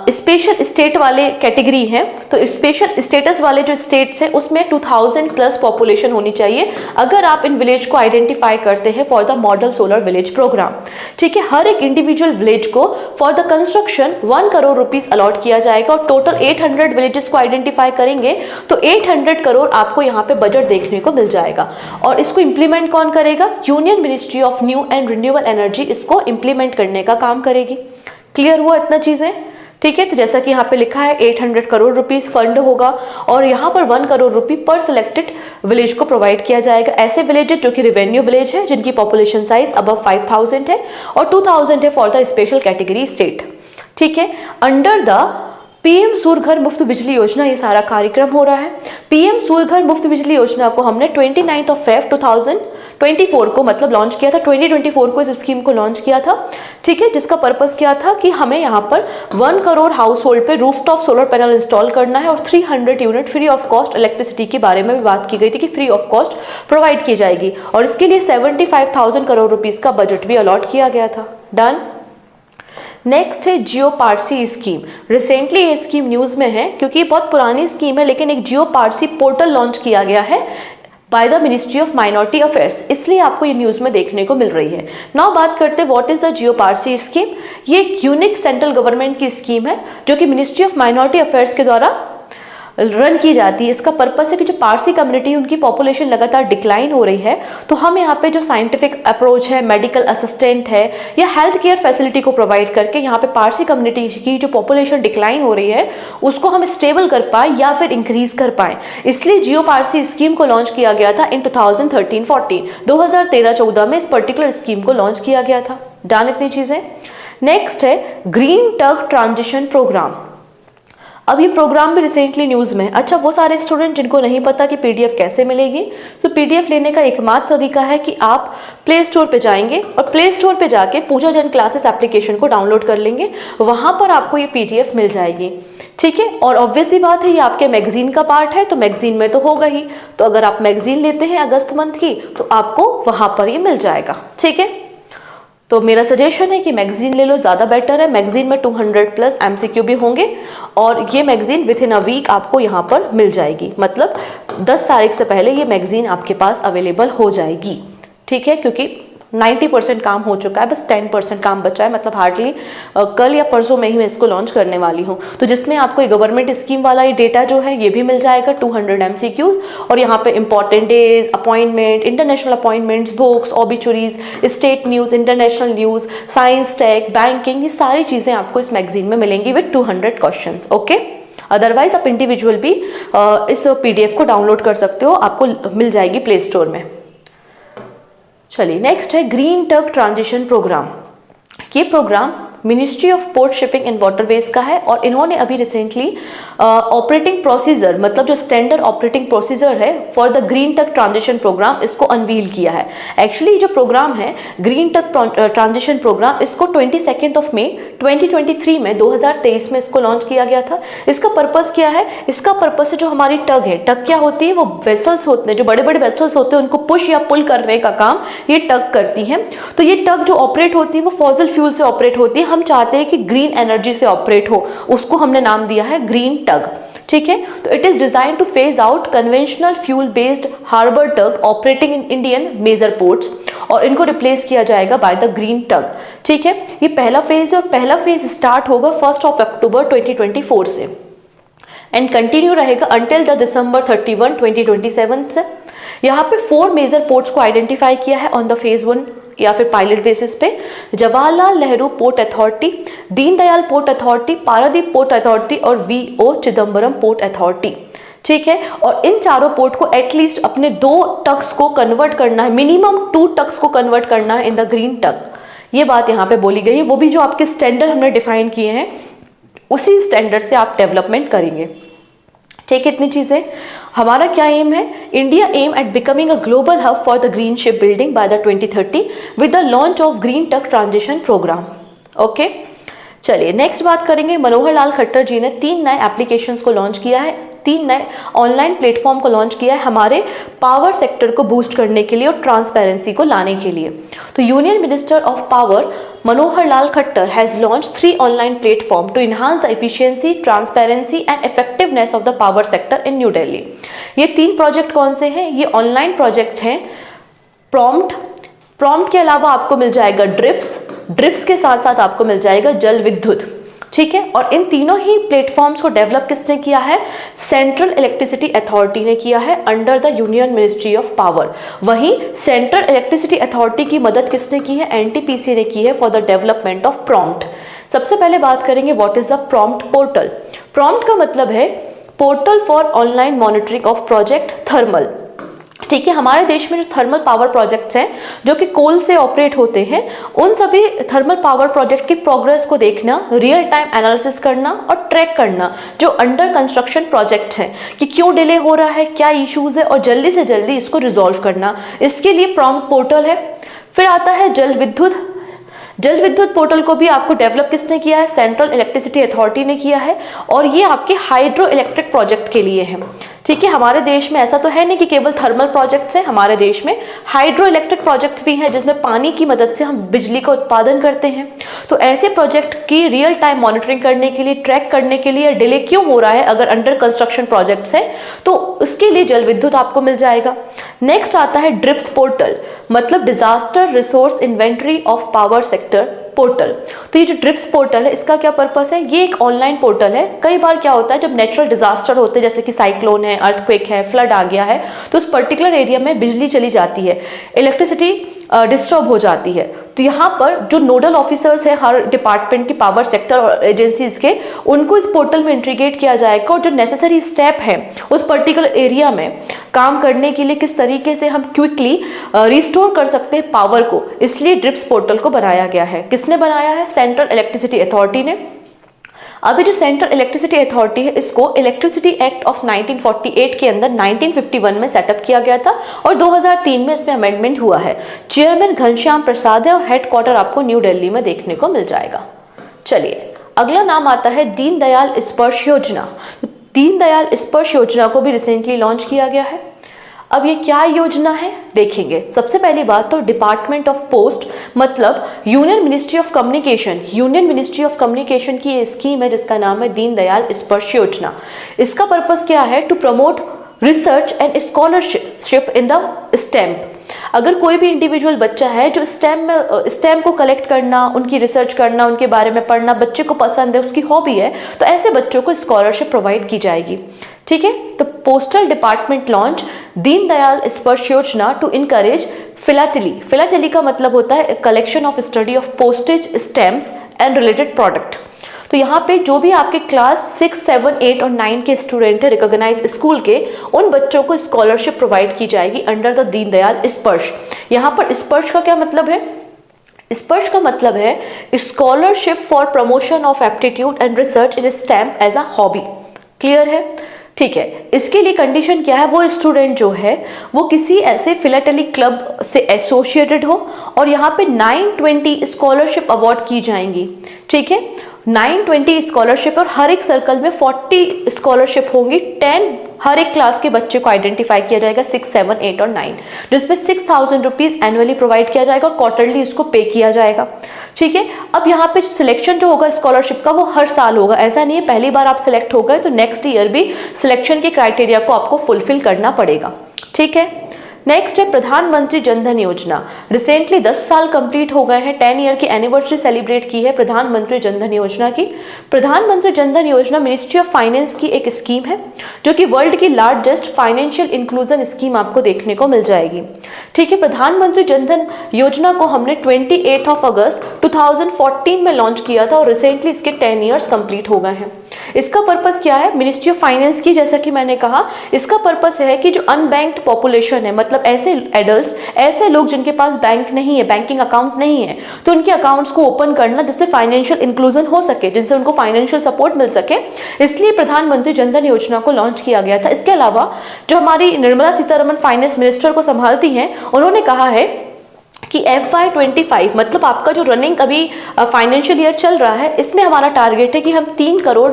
[SPEAKER 1] स्पेशल स्टेट वाले कैटेगरी हैं तो स्पेशल स्टेटस वाले जो स्टेट्स हैं उसमें 2000 प्लस पॉपुलेशन होनी चाहिए अगर आप इन विलेज को आइडेंटिफाई करते हैं for the model solar village programme. ठीक है, हर एक इंडिविजुअल विलेज को for the construction 1 crore rupees allot किया जाएगा और टोटल 800 विलेजेस को आइडेंटिफाई करेंगे तो 800 करोड़ आपको यहाँ पे बजट देखने को मिल जाएगा। और इसको इंप्लीमेंट कौन करेगा, union ministry of new and renewable energy इसको इंप्लीमेंट करने का काम करेगी। क्लियर हुआ इतना चीजें? ठीक है, तो जैसा कि यहाँ पे लिखा है 800 करोड़ रुपीस फंड होगा और यहाँ पर 1 करोड़ रुपए पर सिलेक्टेड विलेज को प्रोवाइड किया जाएगा। ऐसे विलेजेस जो कि रेवेन्यू विलेज है जिनकी पॉपुलेशन साइज अबव 5000 है और 2000 है for the special category state. ठीक है, under the PM Surya Ghar Muft बिजली योजना ये सारा कार्यक्रम हो रहा है। पीएम सूर्य घर मुफ्त बिजली योजना को हमने 29 फेब 2024 को मतलब लॉन्च किया था, 2024 को इस स्कीम को लॉन्च किया था। ठीक है, जिसका पर्पस क्या था कि हमें यहाँ पर 1 करोड़ हाउस होल्ड पे रूफटॉप सोलर पैनल इंस्टॉल करना है और 300 unit free of cost electricity के बारे में भी बात की गई थी कि फ्री ऑफ कॉस्ट प्रोवाइड की जाएगी और इसके लिए 75,000 करोड़ रुपीस का बजट भी अलॉट किया गया था। डन। नेक्स्ट है जियो पारसी स्कीम। रिसेंटली ये स्कीम न्यूज में है क्योंकि ये बहुत पुरानी स्कीम है, लेकिन एक जियो पारसी पोर्टल लॉन्च किया गया है by the ministry of minority affairs, इसलिए आपको ये न्यूज में देखने को मिल रही है। नाउ बात करते हैं what is the Jio Parsi scheme. ये एक यूनिक सेंट्रल गवर्नमेंट की स्कीम है जो कि मिनिस्ट्री ऑफ माइनॉरिटी अफेयर्स के द्वारा रन की जाती है। इसका पर्पस है कि जो पारसी कम्युनिटी है उनकी पॉपुलेशन लगातार डिक्लाइन हो रही है, तो हम यहाँ पे जो साइंटिफिक अप्रोच है, मेडिकल असिस्टेंट है या हेल्थ केयर फैसिलिटी को प्रोवाइड करके यहाँ पे पारसी कम्युनिटी की जो पॉपुलेशन डिक्लाइन हो रही है उसको हम स्टेबल कर पाए या फिर इंक्रीज कर पाए, इसलिए जियो पारसी स्कीम को लॉन्च किया गया था इन 2013-14 2013-14 में इस पर्टिकुलर स्कीम को लॉन्च किया गया था। डन इतनी चीजें। नेक्स्ट है ग्रीन टग ट्रांजिशन प्रोग्राम। अब ये प्रोग्राम भी रिसेंटली न्यूज में। अच्छा, वो सारे स्टूडेंट जिनको नहीं पता कि पीडीएफ कैसे मिलेगी, तो पीडीएफ लेने का एकमात्र तरीका है कि आप प्ले स्टोर पे जाएंगे और प्ले स्टोर पे जाके पूजा जन क्लासेस एप्लीकेशन को डाउनलोड कर लेंगे, वहां पर आपको ये पीडीएफ मिल जाएगी। ठीक है, और ऑब्वियसली बात है ये आपके मैगजीन का पार्ट है तो मैगजीन में तो होगा ही, तो अगर आप मैगजीन लेते हैं अगस्त मंथ की तो आपको वहां पर ये मिल जाएगा। ठीक है, तो मेरा सजेशन है कि मैगजीन ले लो, ज़्यादा बेटर है। मैगजीन में 200 प्लस एमसीक्यू भी होंगे और ये magazine within a week आपको यहाँ पर मिल जाएगी, मतलब 10 तारीख से पहले ये मैगजीन आपके पास अवेलेबल हो जाएगी। ठीक है, क्योंकि 90% काम हो चुका है, बस 10% काम बचा है, मतलब हार्डली कल या परसों में ही मैं इसको लॉन्च करने वाली हूँ। तो जिसमें आपको ये गवर्नमेंट स्कीम वाला ये डेटा जो है ये भी मिल जाएगा, 200 एमसीक्यूज, और यहाँ पे important days, appointment, international appointments, books, obituaries, state news, international news, science, tech, banking, ये सारी चीज़ें आपको इस मैगजीन में मिलेंगी विद 200 क्वेश्चन। ओके, अदरवाइज आप इंडिविजुअल भी इस पीडीएफ को डाउनलोड कर सकते हो, आपको मिल जाएगी प्ले स्टोर में। चलिए, नेक्स्ट है ग्रीन टग ट्रांजिशन प्रोग्राम। ये programme ministry of port shipping and waterways का है और इन्होंने अभी रिसेंटली ऑपरेटिंग प्रोसीजर, मतलब जो स्टैंडर्ड ऑपरेटिंग प्रोसीजर है for the green tug transition programme, इसको अनवील किया है। एक्चुअली जो प्रोग्राम है ग्रीन टग ट्रांजिशन प्रोग्राम, इसको 22 मई 2023 में 2023 में इसको लॉन्च किया गया था। इसका पर्पस क्या है? इसका पर्पस है जो हमारी टग है, टग क्या होती है, वो वेसल्स होते हैं, जो बड़े बड़े वेसल्स होते हैं उनको पुश या पुल करने का काम ये टग करती हैं। तो ये टग जो ऑपरेट होती है वो फॉसिल फ्यूल से ऑपरेट होती है। हम चाहते हैं कि ग्रीन एनर्जी से ऑपरेट हो, उसको हमने नाम दिया है ग्रीन टग। ठीक है, तो it is design to phase out conventional fuel based harbour tug operating in Indian major ports और इनको रिप्लेस किया जाएगा बाय द ग्रीन टग। ठीक है, ये पहला फेज है और पहला फेज स्टार्ट होगा 1 अक्टूबर 2024 से एंड कंटिन्यू रहेगा अंटिल द December 31, 2027 से। यहाँ पे 4 मेजर पोर्ट्स को आइडेंटिफाई किया है ऑन द फेज 1 या फिर पायलट बेसिस पे। Jawaharlal Nehru port authority, Deendayal port authority, Paradip port authority और वीओ चिदम्बरम पोर्ट अथॉरिटी। ठीक है, और इन चारों पोर्ट को एटलीस्ट अपने 2 टक्स को कन्वर्ट करना है, मिनिमम 2 टक्स को कन्वर्ट करना है इन द ग्रीन टक। ये बात यहाँ पे बोली गई है, वो भी जो आपके स्टैंडर्ड हमने डिफाइन किए हैं उसी स्टैंडर्ड से आप डेवलपमेंट करेंगे। ठीक है, इतनी चीजें। हमारा क्या एम है? India aim at becoming a global hub for the green ship building by the 2030 with the launch of green tug transition programme. Okay, चलिए नेक्स्ट बात करेंगे। मनोहर लाल खट्टर जी ने 3 नए एप्लीकेशंस को लॉन्च किया है, 3 नए ऑनलाइन प्लेटफॉर्म को लॉन्च किया है हमारे पावर सेक्टर को बूस्ट करने के लिए और ट्रांसपेरेंसी को लाने के लिए। तो union minister of power Manohar Lal Khattar has launch 3 online platform to enhance the efficiency, transparency and effectiveness of the power sector in New Delhi. ये 3 प्रोजेक्ट कौन से हैं? ये ऑनलाइन प्रोजेक्ट हैं। प्रॉम्प्ट के अलावा आपको मिल जाएगा ड्रिप्स के साथ साथ आपको मिल जाएगा जल विद्युत। ठीक है, और इन तीनों ही प्लेटफॉर्म्स को डेवलप किसने किया है? सेंट्रल इलेक्ट्रिसिटी अथॉरिटी ने किया है under the union ministry of power. वहीं सेंट्रल इलेक्ट्रिसिटी अथॉरिटी की मदद किसने की है? एनटीपीसी ने की है for the development of prompt. सबसे पहले बात करेंगे what is the prompt portal. Prompt का मतलब है portal for online monitoring of project thermal. ठीक है, हमारे देश में जो थर्मल पावर प्रोजेक्ट्स हैं जो कि कोल से ऑपरेट होते हैं, उन सभी थर्मल पावर प्रोजेक्ट की प्रोग्रेस को देखना, रियल टाइम एनालिसिस करना और ट्रैक करना जो अंडर कंस्ट्रक्शन प्रोजेक्ट हैं कि क्यों डिले हो रहा है, क्या इश्यूज है और जल्दी से जल्दी इसको रिजॉल्व करना, इसके लिए प्रॉम्प्ट पोर्टल है। फिर आता है जल विद्युत पोर्टल को भी आपको डेवलप किसने किया है? सेंट्रल इलेक्ट्रिसिटी अथॉरिटी ने किया है और ये आपके हाइड्रो इलेक्ट्रिक प्रोजेक्ट के लिए है। ठीक है, हमारे देश में ऐसा तो है नहीं कि केवल थर्मल प्रोजेक्ट्स हैं, हमारे देश में हाइड्रो इलेक्ट्रिक प्रोजेक्ट्स भी हैं जिसमें पानी की मदद से हम बिजली का उत्पादन करते हैं। तो ऐसे प्रोजेक्ट की रियल टाइम मॉनिटरिंग करने के लिए, ट्रैक करने के लिए डिले क्यों हो रहा है अगर अंडर कंस्ट्रक्शन प्रोजेक्ट्स हैं, तो उसके लिए जल विद्युत आपको मिल जाएगा। नेक्स्ट आता है ड्रिप्स पोर्टल, मतलब disaster resource inventory of power sector portal. तो ये जो ड्रिप्स पोर्टल है इसका क्या पर्पस है? ये एक ऑनलाइन पोर्टल है। कई बार क्या होता है जब नेचुरल डिजास्टर होते हैं, जैसे कि साइक्लोन है, अर्थक्वेक है, फ्लड आ गया है, तो उस पर्टिकुलर एरिया में बिजली चली जाती है, इलेक्ट्रिसिटी डिस्टर्ब हो जाती है। तो यहाँ पर जो नोडल ऑफिसर्स हैं हर डिपार्टमेंट की, पावर सेक्टर और एजेंसीज के, उनको इस पोर्टल में इंटीग्रेट किया जाएगा और जो नेसेसरी स्टेप है उस पर्टिकुलर एरिया में काम करने के लिए किस तरीके से हम क्विकली रिस्टोर कर सकते हैं पावर को, इसलिए ड्रिप्स पोर्टल को बनाया गया है। किसने बनाया है? सेंट्रल इलेक्ट्रिसिटी अथॉरिटी ने। अभी जो सेंट्रल इलेक्ट्रिसिटी अथॉरिटी है इसको इलेक्ट्रिसिटी एक्ट ऑफ 1948 के अंदर 1951 में सेटअप किया गया था और 2003 में इसमें अमेंडमेंट हुआ है। चेयरमैन घनश्याम प्रसाद है और हेडक्वार्टर आपको न्यू दिल्ली में देखने को मिल जाएगा। चलिए अगला नाम आता है दीनदयाल स्पर्श योजना। दीनदयाल स्पर्श योजना को भी रिसेंटली लॉन्च किया गया है। अब ये क्या योजना है देखेंगे। सबसे पहली बात तो डिपार्टमेंट ऑफ पोस्ट मतलब यूनियन मिनिस्ट्री ऑफ कम्युनिकेशन की ये स्कीम है जिसका नाम है दीनदयाल स्पर्श योजना। इसका पर्पस क्या है? To promote research and scholarship in the STEM. अगर कोई भी इंडिविजुअल बच्चा है जो स्टेम को कलेक्ट करना, उनकी रिसर्च करना, उनके बारे में पढ़ना बच्चे को पसंद है, उसकी हॉबी है, तो ऐसे बच्चों को स्कॉलरशिप प्रोवाइड की जाएगी। ठीक है, तो पोस्टल डिपार्टमेंट लॉन्च दीनदयाल स्पर्श योजना टू इनकरेज फिलाटेली का मतलब होता है collection of study of postage stamps and related product. तो यहाँ पे जो भी आपके क्लास 6, 7, 8 और 9 के स्टूडेंट है रिकॉग्नाइज स्कूल के, उन बच्चों को स्कॉलरशिप प्रोवाइड की जाएगी अंडर द दीनदयाल स्पर्श। यहाँ पर स्पर्श का क्या मतलब है? स्पर्श का मतलब है scholarship for promotion of aptitude and research in stamp as a hobby. Clear है? ठीक है, इसके लिए कंडीशन क्या है? वो स्टूडेंट जो है वो किसी ऐसे फिलाटेलिक क्लब से एसोसिएटेड हो और यहाँ पे 920 स्कॉलरशिप अवार्ड की जाएंगी। ठीक है, 920 स्कॉलरशिप और हर एक सर्कल में 40 स्कॉलरशिप होंगी। 10 हर एक क्लास के बच्चे को आइडेंटिफाई किया जाएगा 6, 7, 8 और 9, जिसमें 6000 रुपीज एनुअली प्रोवाइड किया जाएगा और क्वार्टरली इसको पे किया जाएगा। ठीक है, अब यहाँ पे सिलेक्शन जो होगा स्कॉलरशिप का वो हर साल होगा। ऐसा नहीं है पहली बार आप सिलेक्ट हो गए तो नेक्स्ट ईयर भी सिलेक्शन के क्राइटेरिया को आपको फुलफिल करना पड़ेगा। ठीक है, नेक्स्ट है प्रधानमंत्री जनधन योजना। रिसेंटली 10 साल कंप्लीट हो गए हैं, 10 ईयर की एनिवर्सरी सेलिब्रेट की है प्रधानमंत्री जनधन योजना की। प्रधानमंत्री जनधन योजना मिनिस्ट्री ऑफ फाइनेंस की एक स्कीम है जो कि वर्ल्ड की लार्जेस्ट फाइनेंशियल इंक्लूजन स्कीम आपको देखने को मिल जाएगी। ठीक है, प्रधानमंत्री जनधन योजना को हमने 28 अगस्त 2014 में लॉन्च किया था और रिसेंटली इसके 10 ईयर्स कंप्लीट हो गए हैं। इसका पर्पस क्या है? मिनिस्ट्री ऑफ फाइनेंस की, जैसा कि मैंने कहा, इसका पर्पस है कि जो अनबैंक्ड पॉपुलेशन है, मतलब ऐसे एडल्ट्स, ऐसे लोग जिनके पास बैंक नहीं है, बैंकिंग अकाउंट नहीं है, तो उनके अकाउंट्स को ओपन करना जिससे फाइनेंशियल इंक्लूजन हो सके, जिनसे उनको फाइनेंशियल सपोर्ट मिल सके, इसलिए प्रधानमंत्री जनधन योजना को लॉन्च किया गया था। इसके अलावा जो हमारी निर्मला सीतारमण फाइनेंस मिनिस्टर को संभालती हैं, उन्होंने कहा है कि FY25 मतलब आपका जो रनिंग अभी फाइनेंशियल ईयर चल रहा है, इसमें हमारा टारगेट है कि हम 3 करोड़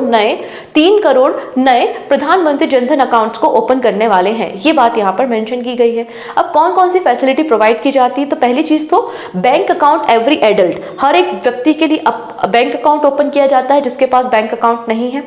[SPEAKER 1] नए प्रधानमंत्री जनधन अकाउंट्स को ओपन करने वाले हैं। ये बात यहाँ पर मेंशन की गई है। अब कौन कौन सी फैसिलिटी प्रोवाइड की जाती है? तो पहली चीज तो बैंक अकाउंट एवरी एडल्ट, हर एक व्यक्ति के लिए बैंक अकाउंट ओपन किया जाता है जिसके पास बैंक अकाउंट नहीं है।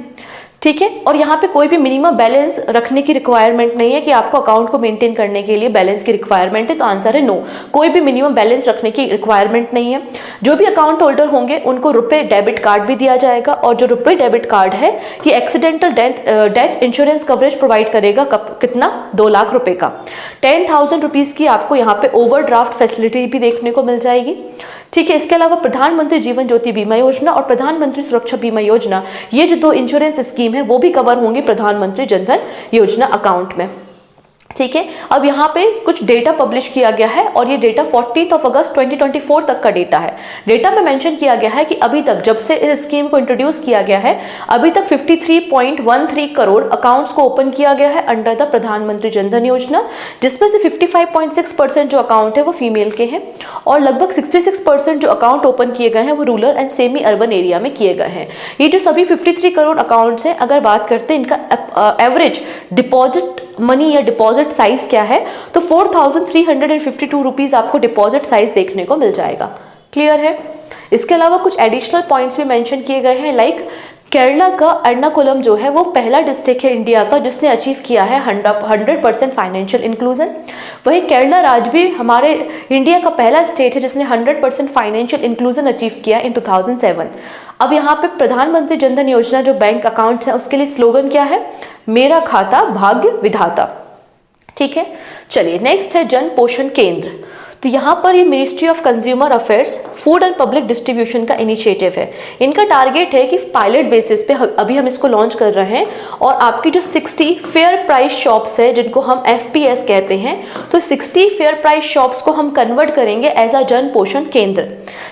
[SPEAKER 1] ठीक है, और यहाँ पे कोई भी मिनिमम बैलेंस रखने की रिक्वायरमेंट नहीं है कि आपको अकाउंट को मेंटेन करने के लिए बैलेंस की रिक्वायरमेंट है, तो आंसर है नो, कोई भी मिनिमम बैलेंस रखने की रिक्वायरमेंट नहीं है। जो भी अकाउंट होल्डर होंगे उनको रुपए डेबिट कार्ड भी दिया जाएगा, और जो रुपए डेबिट कार्ड है ये accidental death insurance coverage provide करेगा। कितना? 2 लाख रुपए का। 10,000 रुपीज की आपको यहाँ पे ओवरड्राफ्ट फैसिलिटी भी देखने को मिल जाएगी। ठीक है, इसके अलावा प्रधानमंत्री जीवन ज्योति बीमा योजना और प्रधानमंत्री सुरक्षा बीमा योजना, ये जो 2 इंश्योरेंस स्कीम है वो भी कवर होंगे प्रधानमंत्री जनधन योजना अकाउंट में। ठीक है, अब यहाँ पे कुछ डेटा पब्लिश किया गया है और ये डेटा 14 अगस्त 2024 तक का डेटा है। डेटा में मेंशन किया गया है कि अभी तक, जब से इस स्कीम को इंट्रोड्यूस किया गया है, अभी तक 53.13 करोड़ अकाउंट्स को ओपन किया गया है अंडर द प्रधानमंत्री जनधन योजना, जिसमें से 55.6% जो अकाउंट है वो फीमेल के हैं और लगभग 66% जो अकाउंट ओपन किए गए हैं वो rural and semi urban area में किए गए हैं। ये जो सभी 53 करोड़ अकाउंट्स हैं, अगर बात करते हैं इनका एवरेज डिपॉजिट मनी या डिपॉजिट साइज क्या है, तो 4,352 रुपीज आपको डिपॉजिट साइज देखने को मिल जाएगा। क्लियर है? इसके अलावा कुछ एडिशनल पॉइंट्स भी मेंशन किए गए हैं, लाइक केरला का एर्नाकुलम जो है वो पहला डिस्ट्रिक्ट है इंडिया का जिसने अचीव किया है 100% फाइनेंशियल इंक्लूजन। वहीं केरला राज्य भी हमारे इंडिया का पहला स्टेट है जिसने 100% फाइनेंशियल इंक्लूजन अचीव किया इन 2007। अब यहाँ पे प्रधानमंत्री जनधन योजना जो बैंक अकाउंट्स है उसके लिए स्लोगन क्या है? मेरा खाता भाग्य विधाता। ठीक है, चलिए नेक्स्ट है जन पोषण केंद्र। तो यहाँ पर ये ministry of consumer affairs food and public distribution का इनिशिएटिव है। इनका टारगेट है कि पायलट बेसिस पे अभी हम इसको लॉन्च कर रहे हैं और आपकी जो 60 फेयर प्राइस शॉप्स है जिनको हम FPS कहते हैं, तो 60 फेयर प्राइस शॉप्स को हम कन्वर्ट करेंगे एज अ जन पोषण केंद्र।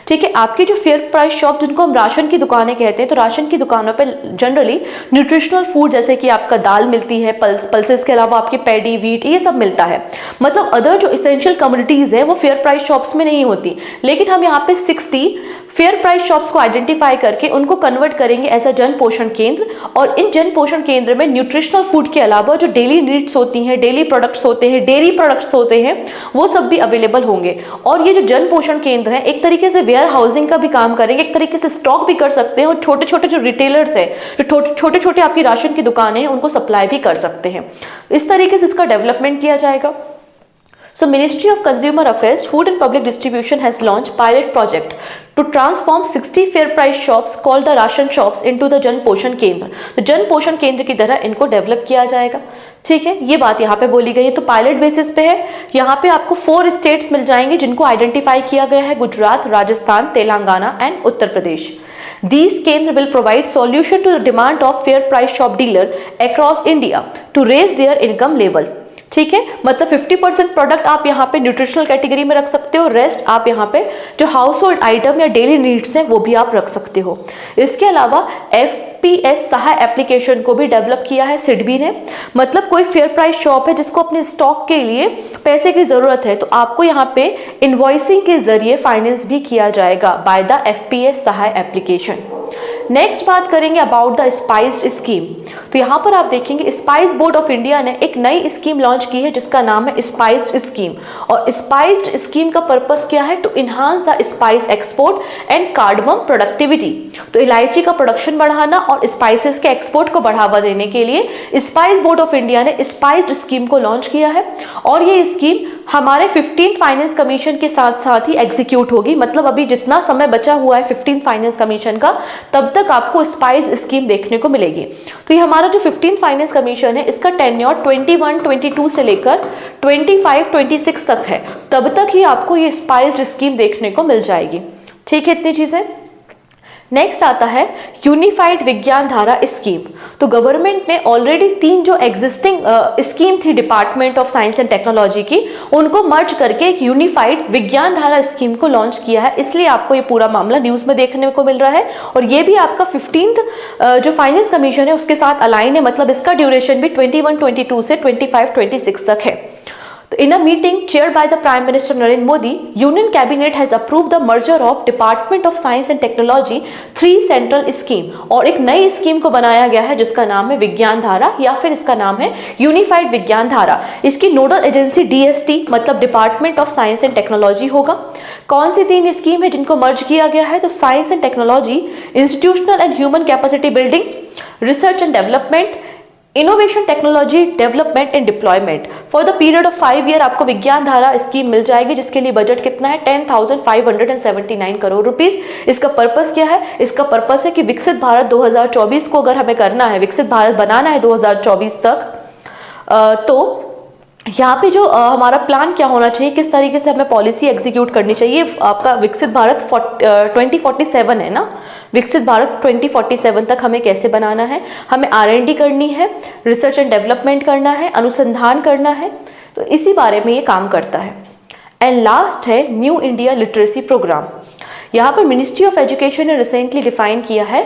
[SPEAKER 1] ठीक है, आपकी जो फेयर प्राइस शॉप जिनको हम राशन की दुकानें कहते हैं, तो राशन की दुकानों पे जनरली न्यूट्रिशनल फूड जैसे कि आपका दाल मिलती है, पल्सेस के अलावा आपके पैडी, वीट, ये सब मिलता है। मतलब अदर जो इसेंशियल कमोडिटीज है वो फेयर प्राइस शॉप्स में नहीं होती, लेकिन हम यहाँ पे 60 फेयर प्राइस शॉप्स को आइडेंटिफाई करके उनको कन्वर्ट करेंगे एज अ जन पोषण केंद्र। और इन जन पोषण केंद्र में न्यूट्रिशनल फूड के अलावा जो डेली नीड्स होती हैं, डेली प्रोडक्ट्स होते हैं, डेयरी प्रोडक्ट्स होते हैं, वो सब भी अवेलेबल होंगे। और ये जो जन पोषण केंद्र है एक तरीके से वेयर हाउसिंग का भी काम करेंगे, एक तरीके से स्टॉक भी कर सकते हैं और छोटे छोटे जो रिटेलर्स है, जो छोटे छोटे आपकी राशन की दुकानें हैं, उनको सप्लाई भी कर सकते हैं। इस तरीके से इसका डेवलपमेंट किया जाएगा। So Ministry of Consumer Affairs, Food and Public Distribution has launched pilot project to transform 60 fair price shops called the ration shops into the जन पोषण केंद्र। तो जन पोषण केंद्र की तरह इनको डेवलप किया जाएगा। ठीक है, ये बात यहाँ पे बोली गई है। तो पायलट बेसिस पे है, यहाँ पे आपको 4 स्टेट्स मिल जाएंगे जिनको आइडेंटिफाई किया गया है, गुजरात, राजस्थान, तेलंगाना एंड उत्तर प्रदेश। These केंद्र will provide solution to the demand of fair price shop dealer across India to raise their income level। ठीक है, मतलब 50% प्रोडक्ट आप यहाँ पे न्यूट्रिशनल कैटेगरी में रख सकते हो, रेस्ट आप यहाँ पे जो हाउस होल्ड आइटम या डेली नीड्स हैं वो भी आप रख सकते हो। इसके अलावा FPS सहाय एप्लीकेशन को भी डेवलप किया है सिडबी ने। मतलब कोई फेयर प्राइस शॉप है जिसको अपने स्टॉक के लिए पैसे की जरूरत है, तो आपको यहाँ पे इनवॉइसिंग के जरिए फाइनेंस भी किया जाएगा by the FPS Sahay application. Next बात करेंगे अबाउट द स्पाइस्ड स्कीम। तो यहाँ पर आप देखेंगे स्पाइस बोर्ड ऑफ इंडिया ने एक नई स्कीम लॉन्च की है जिसका नाम है स्पाइस्ड स्कीम। और स्पाइस्ड स्कीम का पर्पस क्या है? To enhance the spice export and cardamom productivity. तो इलायची का प्रोडक्शन बढ़ाना और स्पाइसेस के एक्सपोर्ट को बढ़ावा देने के लिए स्पाइस बोर्ड ऑफ इंडिया ने स्पाइस्ड स्कीम को लॉन्च किया है। और ये स्कीम हमारे 15 फाइनेंस कमीशन के साथ साथ ही एग्जीक्यूट होगी। मतलब अभी जितना समय बचा हुआ है 15 फाइनेंस कमीशन का, तब तक आपको स्पाइस स्कीम देखने को मिलेगी। तो ये हमारा जो 15 फाइनेंस कमीशन है इसका टेन्योर 21-22 से लेकर 25-26 तक है। तब तक ही आपको ये स्पाइस्ड स्कीम देखने को मिल जाएगी। ठीक है, इतनी चीजें। नेक्स्ट आता है यूनिफाइड विज्ञान धारा स्कीम। तो गवर्नमेंट ने ऑलरेडी 3 जो एग्जिस्टिंग स्कीम थी department of science and technology की, उनको मर्ज करके एक यूनिफाइड विज्ञान धारा स्कीम को लॉन्च किया है। इसलिए आपको ये पूरा मामला न्यूज में देखने को मिल रहा है। और ये भी आपका 15th जो फाइनेंस कमीशन है उसके साथ अलाइन है। मतलब इसका ड्यूरेशन भी 21-22 से 25-26 तक है। In a meeting chaired by the Prime Minister Narendra Modi, Union Cabinet has approved the merger of Department of Science and Technology 3 central scheme। और एक नई स्कीम को बनाया गया है जिसका नाम है विज्ञान धारा, या फिर इसका नाम है यूनिफाइड विज्ञान धारा। इसकी नोडल एजेंसी DST मतलब department of science and technology होगा। कौन सी 3 स्कीम है जिनको मर्ज किया गया है? तो science and technology, institutional and human capacity building, research and development, innovation technology development and deployment. For the period of 5 year आपको विज्ञान धारा स्कीम मिल जाएगी, जिसके लिए बजट कितना है? 10,579 करोड़ रुपीस। इसका पर्पस क्या है? इसका पर्पस है कि विकसित भारत 2024 को अगर हमें करना है, विकसित भारत बनाना है 2024 तक, तो यहाँ पे जो हमारा प्लान क्या होना चाहिए, किस तरीके से हमें पॉलिसी एग्जीक्यूट करनी चाहिए। आपका विकसित भारत 2047 है ना, विकसित भारत 2047 तक हमें कैसे बनाना है? हमें R&D करनी है, रिसर्च एंड डेवलपमेंट करना है, अनुसंधान करना है। तो इसी बारे में ये काम करता है। एंड लास्ट है न्यू इंडिया लिटरेसी प्रोग्राम। यहाँ पर मिनिस्ट्री ऑफ एजुकेशन ने रिसेंटली डिफाइन किया है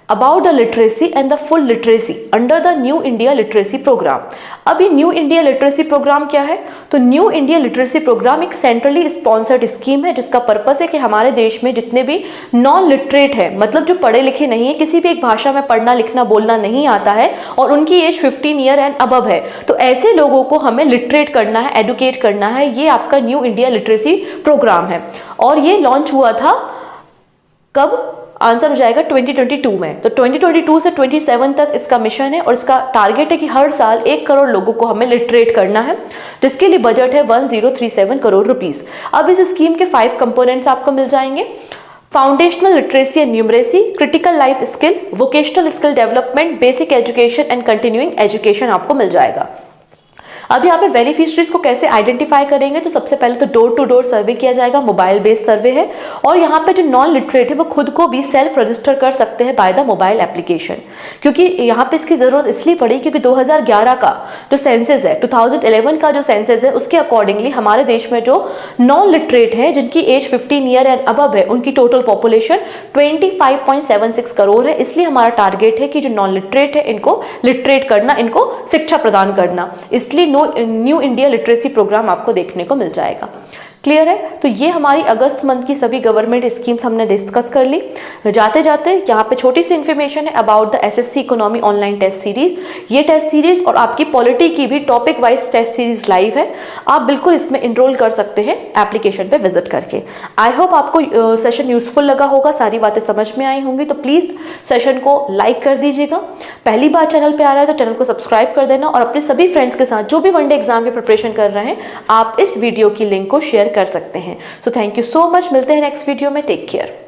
[SPEAKER 1] about the literacy and the full literacy under the new India literacy programme. अभी न्यू इंडिया लिटरेसी प्रोग्राम क्या है? तो न्यू इंडिया लिटरेसी प्रोग्राम एक सेंट्रली स्पॉन्सर्ड स्कीम है जिसका पर्पस है कि हमारे देश में जितने भी नॉन लिटरेट है, मतलब जो पढ़े लिखे नहीं है, किसी भी एक भाषा में पढ़ना लिखना बोलना नहीं आता है और उनकी एज 15 ईयर एंड अबव है, तो ऐसे लोगों को हमें लिटरेट करना है, एडुकेट करना है। ये आपका न्यू इंडिया लिटरेसी प्रोग्राम है और ये लॉन्च हुआ था कब? आंसर हो जाएगा 2022 में। तो 2022 से 27 तक इसका मिशन है और इसका टारगेट है कि हर साल 1 करोड़ लोगों को हमें लिटरेट करना है, जिसके लिए बजट है 1037 करोड़ रुपीस। अब इस स्कीम के 5 कंपोनेंट्स आपको मिल जाएंगे। Foundational literacy and numeracy, critical life skill, vocational skill development, basic education and continuing education आपको मिल जाएगा। अब यहाँ पे बेनिफिशरीज को कैसे आइडेंटिफाई करेंगे? तो सबसे पहले तो डोर टू डोर सर्वे किया जाएगा, मोबाइल बेस्ड सर्वे है। और यहाँ पे जो नॉन लिटरेट है वो खुद को भी सेल्फ रजिस्टर कर सकते हैं बाय द मोबाइल एप्लीकेशन। क्योंकि यहाँ पे इसकी जरूरत इसलिए पड़ी क्योंकि 2011 का जो सेंसस है, 2011 का जो सेंसस है, उसके अकॉर्डिंगली हमारे देश में जो नॉन लिटरेट है जिनकी एज 15 ईयर एंड अबव है, उनकी टोटल पॉपुलेशन 25.76 करोड़ है। इसलिए हमारा टारगेट है कि जो नॉन लिटरेट है इनको लिटरेट करना, इनको शिक्षा प्रदान करना। इसलिए न्यू इंडिया लिटरेसी प्रोग्राम आपको देखने को मिल जाएगा। क्लियर है? तो ये हमारी अगस्त मंथ की सभी गवर्नमेंट स्कीम्स हमने डिस्कस कर ली। जाते जाते यहाँ पे छोटी सी इन्फॉर्मेशन है about the SSC economy online test series. ये टेस्ट सीरीज और आपकी पॉलिटी की भी topic wise test series live है, आप बिल्कुल इसमें इनरोल कर सकते हैं एप्लीकेशन पे विजिट करके। आई होप आपको सेशन यूजफुल लगा होगा, सारी बातें समझ में आई होंगी। तो प्लीज सेशन को लाइक कर दीजिएगा। पहली बार चैनल पे आ रहा है तो चैनल को सब्सक्राइब कर देना और अपने सभी फ्रेंड्स के साथ जो भी वनडे एग्जाम की प्रिपरेशन कर रहे हैं, आप इस वीडियो की लिंक को शेयर कर सकते हैं। So thank you so much. मिलते हैं नेक्स्ट वीडियो में। Take care.